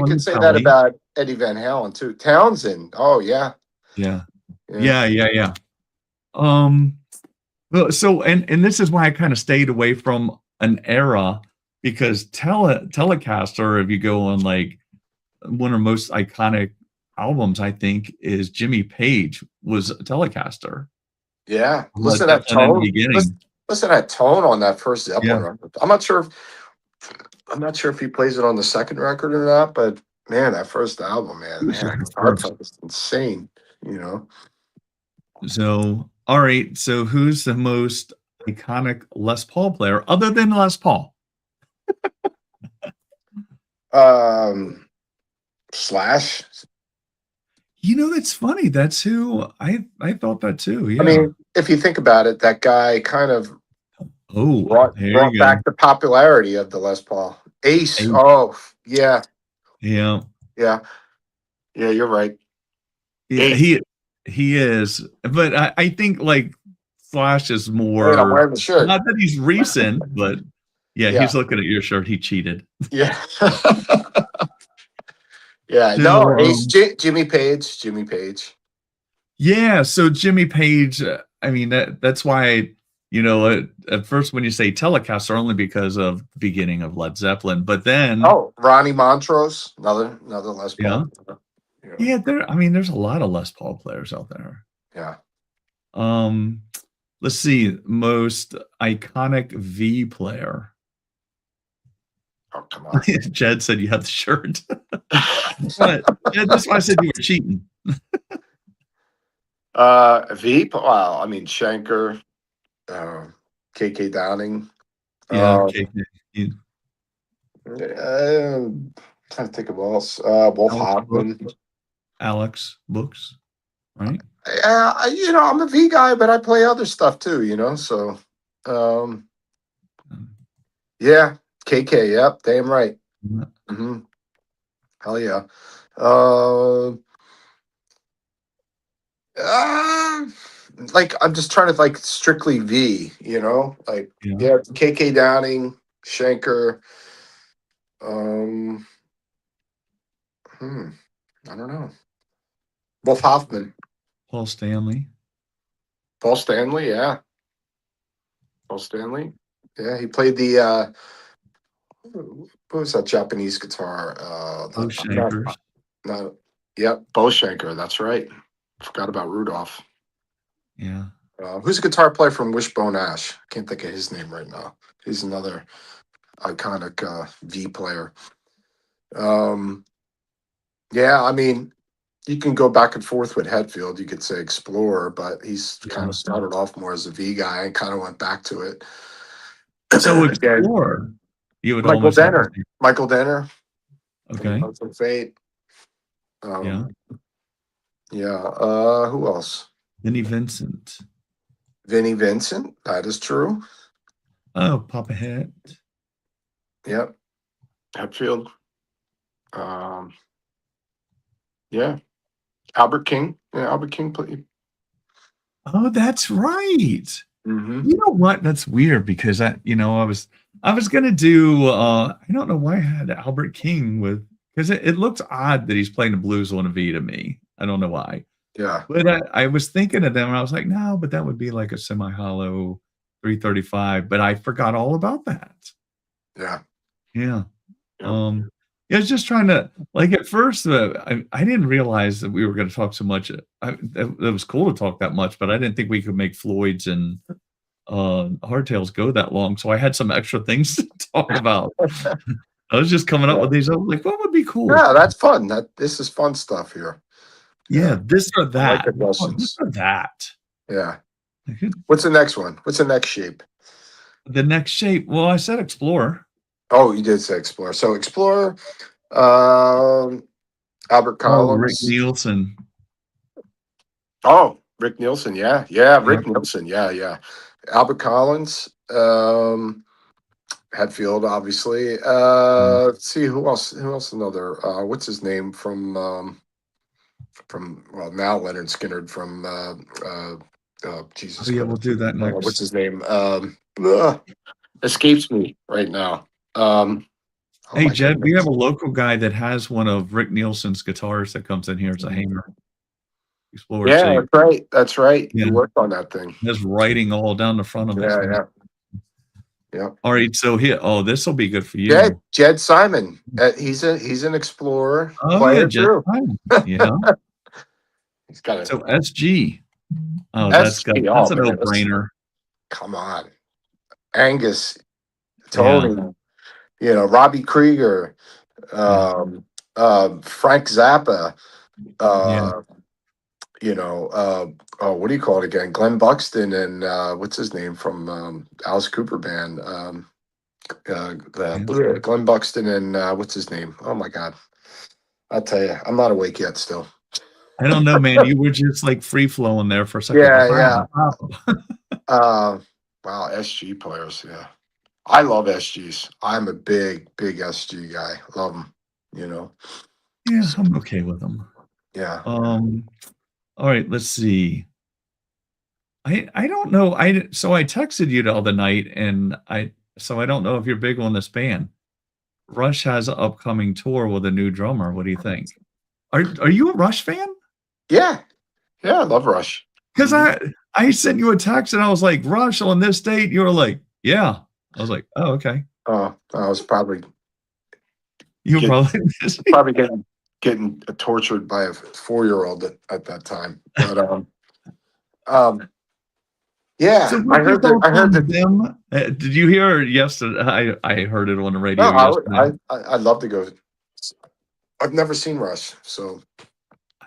on could the say that Tele. about Eddie Van Halen too. Townsend. Oh yeah, Yeah. yeah, Yeah. Um, well, so and this is why I kind of stayed away from an era because Telecaster, if you go on like one of the most iconic albums, I think, is Jimmy Page was a Telecaster. yeah. Led Listen to that Zeppelin in the tone. beginning. Listen to that tone on that first Zeppelin Yeah. record. I'm not sure if he plays it on the second record or not, but man, that first album, It was man, just the guitar first. tone is insane. You know, So, all right. So, who's the most iconic Les Paul player other than Les Paul? Slash. You know, that's funny. That's who I thought that too. I Yeah. mean, if you think about it, that guy kind of Oh, there brought you go. back the popularity of the Les Paul. Ace. Hey, Oh yeah, yeah. yeah, yeah. You're right. Yeah, Ace. he is. But I think like Slash is Wait, I'm more wearing the shirt. not that he's recent, but yeah, Yeah, he's looking at your shirt. He cheated. yeah, yeah. No, So, Ace. Jimmy Page. Jimmy Page. yeah, so Jimmy Page, I mean that's why at first when you say Telecaster only because of the beginning of Led Zeppelin, but then Oh, Ronnie Montrose. Another Les yeah, Paul. Yeah, there's a lot of Les Paul players out there. yeah. Um, let's see, most iconic V player. Oh, come on. Jed said you have the shirt. But Jed, that's why I said you were cheating. Veep. Wow. I mean, Schenker, KK Downing. Yeah, Um, okay. trying to think of else. Wolf Alex Brooks, Hoffman. Alex Books, right? I'm a V guy, but I play other stuff too. So um, yeah, KK. Yep, damn right. hmm Hell yeah. Uh, uh, like I'm just trying to like strictly V. Like Yeah. yeah, KK Downing, Schenker. Um, hmm, I don't know. Wolf Hoffman, Paul Stanley. Paul Stanley. Yeah, Paul Stanley. Yeah, he played the what was that Japanese guitar? Bo Shankers. Not yep, Boshanker. That's right. Forgot about Rudolph. Yeah. Who's a guitar player from Wishbone Ash? Can't think of his name right now. He's another iconic V player. Yeah, I mean, you can go back and forth with Hetfield. You could say Explorer, but he's kind Yeah. of started off more as a V guy and kind of went back to it. So Again, Explorer, you would Michael almost have to Denner. say, Michael Denner from okay. Sons of Fate. Yeah. Yeah. Who else? Vinnie Vincent. Vinnie Vincent. That is true. Oh, Papa Het. Yep. Hetfield. Yeah. Albert King. Yeah, Albert King played. Oh, that's right. Mm-hmm. You know what? That's weird because I was gonna do I don't know why I had Albert King with because it looks odd that he's playing the blues on a V to me. I don't know why. Yeah. But I was thinking of them and I was like, no, but that would be like a semi-hollow 335. But I forgot all about that. Yeah. Yeah. Yep. Yeah, I was just trying to like at first I didn't realize that we were going to talk so much. It was cool to talk that much, but I didn't think we could make Floyds and hardtails go that long. So I had some extra things to talk about. I was just coming up with these. I was like, what would be cool? Yeah, that's fun. This is fun stuff here. Yeah, this or I like that. the This questions. or that. Yeah. What's the next one? What's the next shape? The next shape. Well, I said Explorer. Oh, you did say Explorer. So Explorer, Albert Oh, Rick Collins. Nielsen. Oh, Rick Nielsen. Yeah. Rick Nielsen. Yeah. Albert Collins. Hetfield, obviously. Let's see who else. Another. What's his name from now Leonard Skinner from Jesus. Oh, yeah, we'll do that next. What's his name? escapes me right now. Oh Hey, my Jed, we have goodness. a local guy that has one of Rick Nielsen's guitars that comes in here. It's a Hamer Explorer. Yeah, So that's right. That's right. yeah, You worked on that thing. there's writing all down the front of this Yeah, thing. yeah, yeah. All right, so here, oh, this will be good for Jed you. Jed Simon. He's an Explorer Oh yeah, player Jed too. Simon. Yeah. He's got a So SG. Oh, that's good. SG. Oh That's a man, no-brainer. come on. Angus, Yeah, Tony, Robbie Krieger, yeah, Frank Zappa, yeah, uh, what do you call it again? Glenn Buxton and what's his name from Alice Cooper band? yeah. Glenn Buxton and what's his name? Oh my God. I'll tell you, I'm not awake yet still. I don't know, man. You were just like free flowing there for a second. Yeah, yeah. Wow, SG players, yeah. I love SGs. I'm a big, big SG guy. Love them, Yeah, So, I'm okay with them. yeah. All right, let's see. I don't know. So I texted you the other night, and I don't know if you're big on this band. Rush has an upcoming tour with a new drummer. What do you think? Are you a Rush fan? Yeah. Yeah, I love Rush. Because Mhm. I sent you a text and I was like, Rush on this date. You were like, yeah. I was like, oh, okay. I was probably You were get, probably busy. probably getting tortured by a 4-year-old at that time. But So yeah, what do you thought I heard from that. them? Did you hear yesterday? I heard it on the No, radio yesterday. I'd love to go. I've never seen Rush, so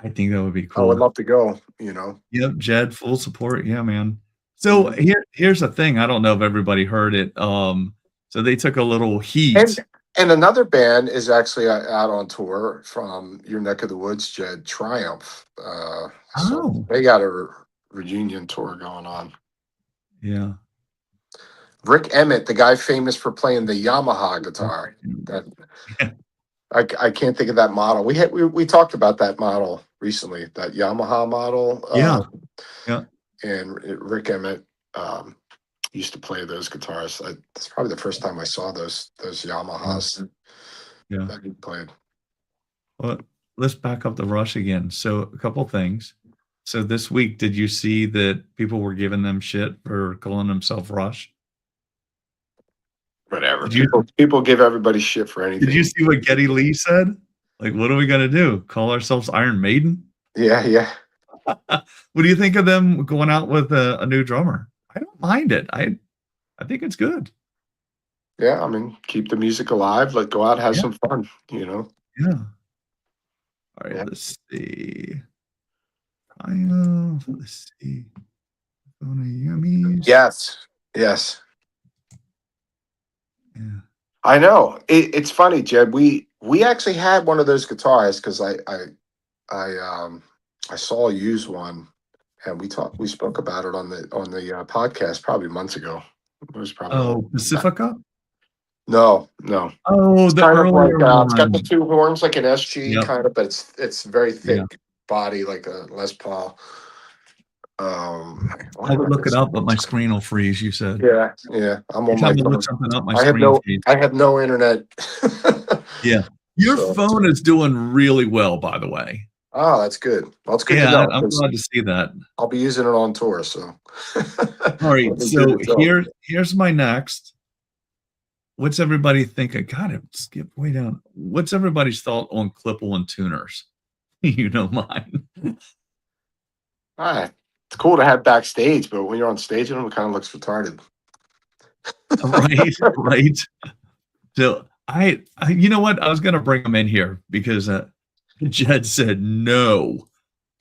I think that would be I would cool. love to go. Yep, Jed, full support. Yeah, man. So Mhm. here's the thing. I don't know if everybody heard it. So they took a little And heat. and another band is actually out on tour from your neck of the woods, Jed Triumph. So Oh, they got a reunion tour going on. yeah. Rick Emmett, the guy famous for playing the Yamaha guitar. That Yeah. I can't think of that model. We talked about that model recently, that Yamaha model. Yeah. Yeah. And Rick Emmett used to play those guitars. That's probably the first time I saw those Yeah. Yamahas Yeah. that he played. Well, let's back up the Rush again. So a couple things. So this week, did you see that people were giving them shit for calling themselves Rush? Whatever. Did you People give everybody shit for did you anything. see what Geddy Lee said? Like, what are we gonna do? Call ourselves Iron Maiden? Yeah, yeah. What do you think of them going out with a new drummer? I don't mind it. I think it's good. Yeah, I mean, keep the music alive. Like, go out, have Yeah, some fun. yeah. All right, Yeah. let's see. Let's see. Phone yummies. Yes. Yes. Yeah. I know. It's funny, Jed. We actually had one of those guitars because I saw a used one, and we spoke about it on the podcast probably months ago. It was probably a Oh, whole Pacifica? no, no. Oh, It's the kind of like earlier it's got the one. two horns like an SG Yep. kind of, but it's very Yeah. thick body like a Les Paul. What I am would I look it missing? up, but my screen will freeze, you said. Yeah, yeah. I'm on my Anytime I look phone. something up, my I have screen no freezes. I have no internet. Yeah. Your So, phone is doing really well, by the way. that's good. Well, it's good to Yeah, know I'm because glad to see that. I'll be using it on tour. So, All right, it'll be good so to know. here's my next. What's everybody thinking? God, it skipped way down. What's everybody's thought on clip-on and tuners? You know mine. All right. It's cool to have backstage, but when you're on stage, it kind of looks retarded. Right, right. So you know what? I was gonna bring them in here because Jed said no. All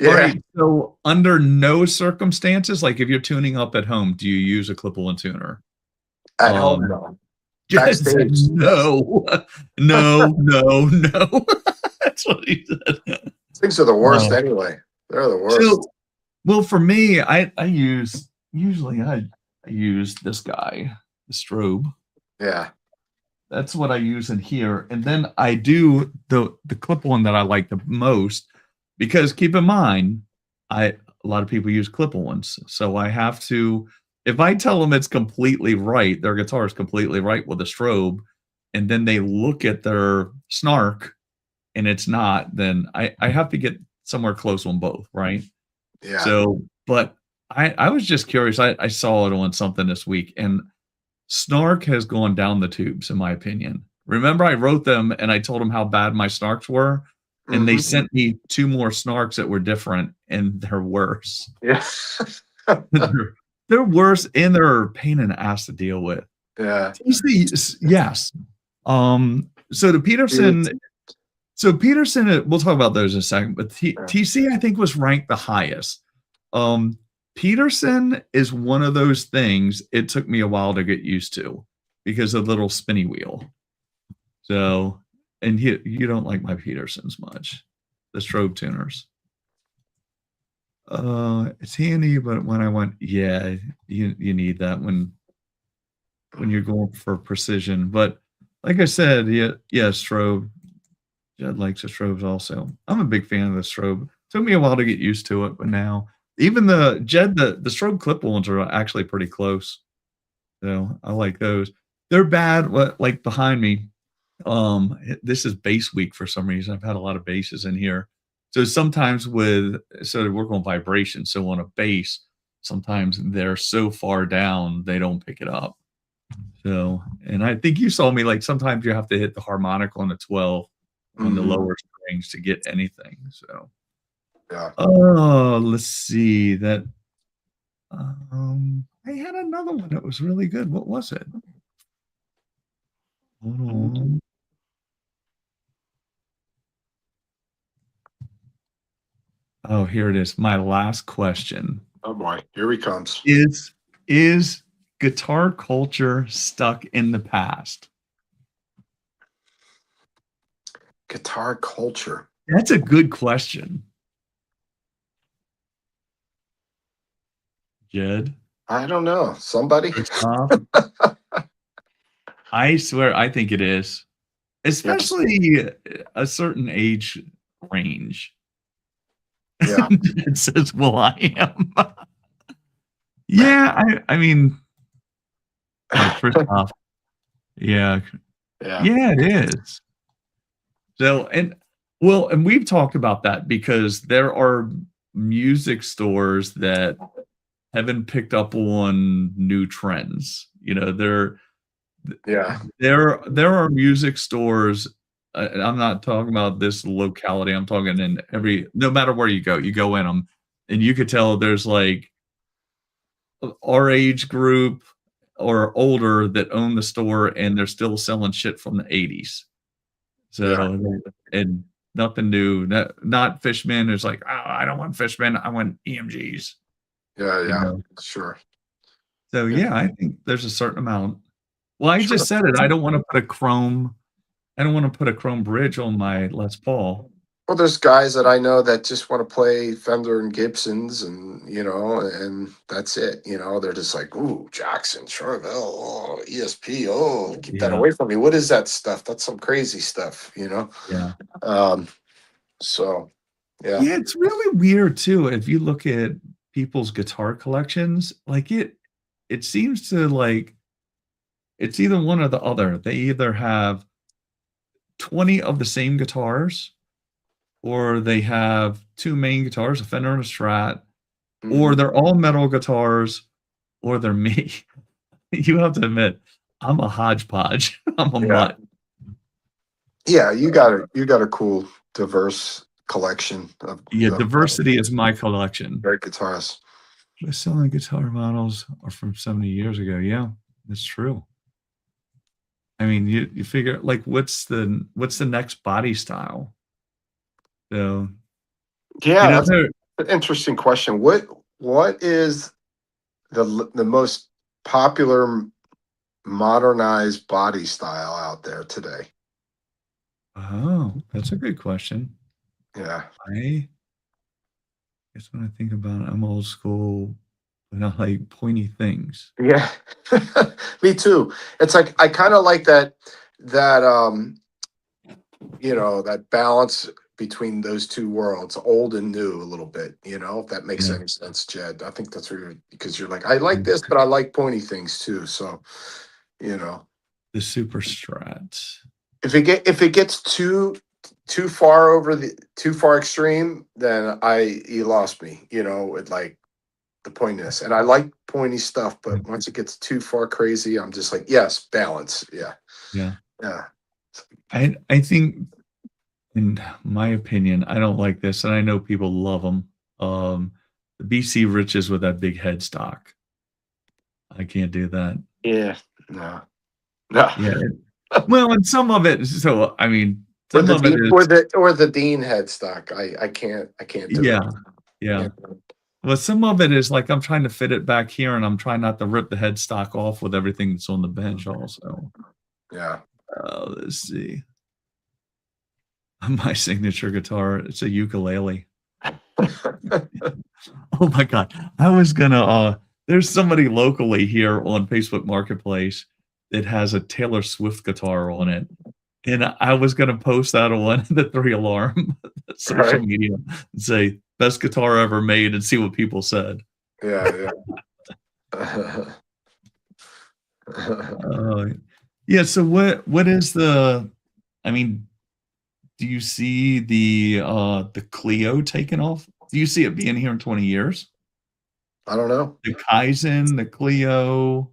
Yeah, right, so under no circumstances, like if you're tuning up at home, do you use a clip-on tuner? at home, Um, no. Jed said Backstage, yes. no, no, no, no. That's what he said. Things are the worst Uh, anyway. They're the worst. so, well, for me, I use this guy, the strobe. Yeah. That's what I use in here, and then I do the clip one that I like the most because keep in mind, a lot of people use clip ons, so I have to if I tell them it's completely right, their guitar is completely right with a strobe, and then they look at their snark and it's not, then I have to get somewhere close on both, right? Yeah. So, but I was just curious. I saw it on something this week, and snark has gone down the tubes, in my opinion. Remember, I wrote them and I told them how bad my snarks were, and they Hmm. sent me 2 more snarks that were different, and they're worse. Yeah. They're they're worse, and they're a pain in the ass to deal with. Yeah. TC, yes. So the Peterson, It's- we'll talk about those in a second, but yeah. TC, I think, was ranked the highest. Um, Peterson is one of those things it took me a while to get used to because of the little spinny wheel. So, and you don't like my Petersons much, the strobe tuners. It's handy, but when I went, yeah, you need that when you're going for precision. But like I said, yeah, strobe. Jed likes the strobes also. I'm a big fan of the strobe. Took me a while to get used to it, but now even the strobe clip ones are actually pretty close. So I like those. They're bad, like behind me. This is bass week for some reason. I've had a lot of basses in here. So sometimes they work on vibration. So on a bass, sometimes they're so far down they don't pick it up. So, and I think you saw me like sometimes you have to hit the harmonic on the 12 on the Mhm. lower strings to get anything. So, Yeah. oh, let's see that. I had another one that was really good. What was it? Hold on. Oh, here it is. My last question Oh boy, here he comes. is guitar culture stuck in the past? Guitar culture. That's a good question, Jed. I don't know. Somebody. Christoph. I swear, I think it is, Yes. especially a certain age range. Yeah. It says, "Well, I am." Yeah, I mean, Christoph. Yeah, Yeah. yeah, it is. So, and we've talked about that because there are music stores that haven't picked up on new trends. You know, Yeah. there are music stores. And I'm not talking about this locality. I'm talking in no matter where you go in them, and you could tell there's like our age group or older that own the store, and they're still selling shit from the 80s. Yeah. So, and nothing new. Not Fishman. It's like, oh, I don't want Fishman. I want EMGs. Yeah. You Yeah. know. Sure. So Yeah. yeah, I think there's a certain amount. Well, I Sure. just said it. I don't want to put a chrome. I don't want to put a chrome bridge on my Les Paul. Well, there's guys that I know that just want to play Fender and Gibsons, and and that's it. They're just like, ooh, Jackson, Charvel, oh, ESP, oh, keep that Yeah, away from me. What is that stuff? That's some crazy stuff. yeah, Um, so yeah, yeah. It's really weird too. If you look at people's guitar collections, like it seems to like it's either one or the other. They either have 20 of the same guitars, or they have 2 main guitars, a Fender and a Strat, or mhm. they're all metal guitars, or they're me. You have to admit, I'm a hodgepodge. I'm a Yeah, mutt. yeah. You got a cool, diverse collection Yeah, of diversity is my collection. great guitars. Best-selling guitar models are from 70 years ago. Yeah, that's true. I mean, you figure like what's the next body style? So, Yeah, that's there an interesting question. What is the most popular modernized body style out there today? oh, that's a good question. Yeah. I guess when I think about it, I'm old school, but I like pointy things. Yeah. Me too. It's like I kind of like that that balance between those two worlds, old and new, a little bit. You know, if that makes Yeah. any sense, Jed. I think that's where because you're like, I like this, but I like pointy things too. So, you know, The Super Strat. if it gets too far extreme, then you lost me. You know, with like the pointiness, and I like pointy stuff, but once it gets too far crazy, I'm just like, yes, balance. Yeah, Yeah. yeah. I think, in my opinion, I don't like this, and I know people love them. The BC Riches with that big headstock. I can't do that. Yeah, no, no. Yeah. Well, and some of it. So I mean, Or some the of it Dean, is. or the Dean headstock. I can't do Yeah. it. Yeah. Can't do it. Well, some of it is like I'm trying to fit it back here, and I'm trying not to rip the headstock off with everything that's on the bench. Also, Yeah. let's see. My signature guitar. It's a ukulele. Oh my god! I was gonna. There's somebody locally here on Facebook Marketplace that has a Taylor Swift guitar on it, and I was gonna post that on the 3 Alarm social Right. media and say best guitar ever made, and see what people said. Yeah, yeah. Yeah. So what is the? I mean, do you see the Clio taking off? Do you see it being here in 20 years? I don't know. The Kaizen, the Clio.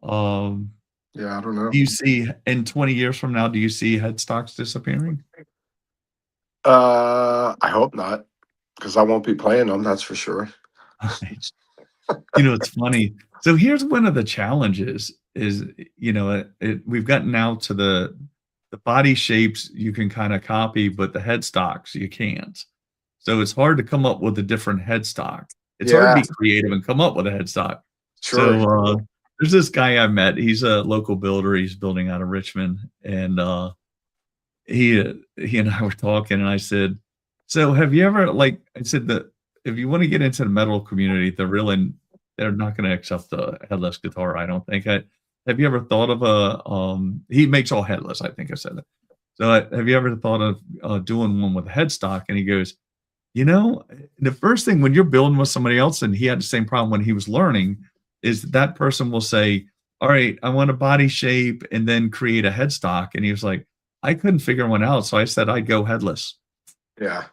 Um, Yeah, I don't know. do you see in 20 years from now? Do you see headstocks disappearing? I hope not, because I won't be playing them. That's for sure. You know, it's funny. So here's one of the challenges: is we've gotten now to the body shapes you can kind of copy, but the headstocks you can't. So it's hard to come up with a different headstock. It's hard Yeah, to be creative and come up with a headstock. sure. So there's this guy I met. He's a local builder. He's building out of Richmond, and he and I were talking, and I said, "So have you ever like?" I said that if you want to get into the metal community, they're not going to accept the headless guitar. I don't think. Have you ever thought of a? He makes all headless. I think I said that. So have you ever thought of doing one with a headstock? And he goes, the first thing when you're building with somebody else, and he had the same problem when he was learning, is that person will say, "All right, I want a body shape," and then create a headstock. And he was like, I couldn't figure one out, so I said I'd go headless. Yeah,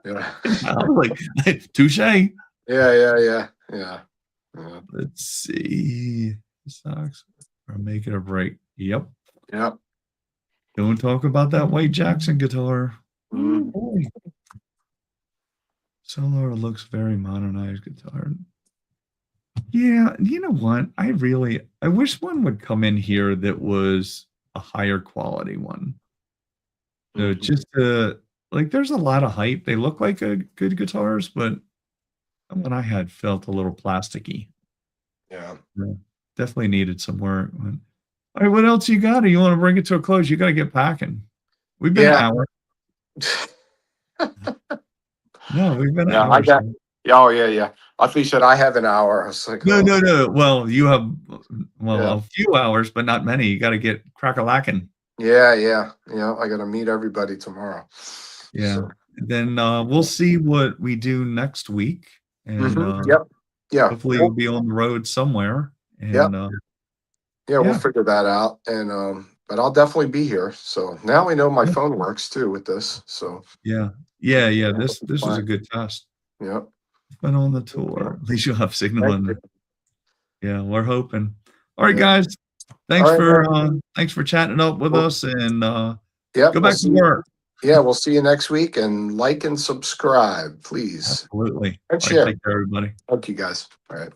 yeah, I was like, touche. yeah, yeah, yeah, yeah. Let's see. Socks or make it or break. Yep. Yep. Don't talk about that White Jackson guitar. Mm. Boy. Solar looks very modernized guitar. Yeah, you know what? I wish one would come in here that was a higher quality one. So just like there's a lot of hype. They look like good guitars, but one I had felt a little plasticky. Yeah. Yeah, definitely needed some work. All right, what else you got? Or you want to bring it to a close? You got to get packing. We've been an hour. No, we've been an Yeah, hour. I got. Oh yeah, yeah. I thought you said I have an hour. I was like, No, oh. no. Well, you have Yeah. a few hours, but not many. You got to get crack-a-lacking. Yeah, yeah, yeah. I got to meet everybody tomorrow. Yeah. So. Then we'll see what we do next week, and Yep. Yeah. hopefully we'll be on the road somewhere. And Yep. Yeah, we'll figure that out. And but I'll definitely be here. So now we know my phone works too with this. So yeah. This is a good test. Yep. Been on the tour. At least you'll have signal in there. Yeah, we're hoping. All right, guys. Thanks for chatting up with us, and go back to work. Yeah, we'll see you next week, and like and subscribe, please. Absolutely. And share. Take care, everybody. Thank you, guys. All right.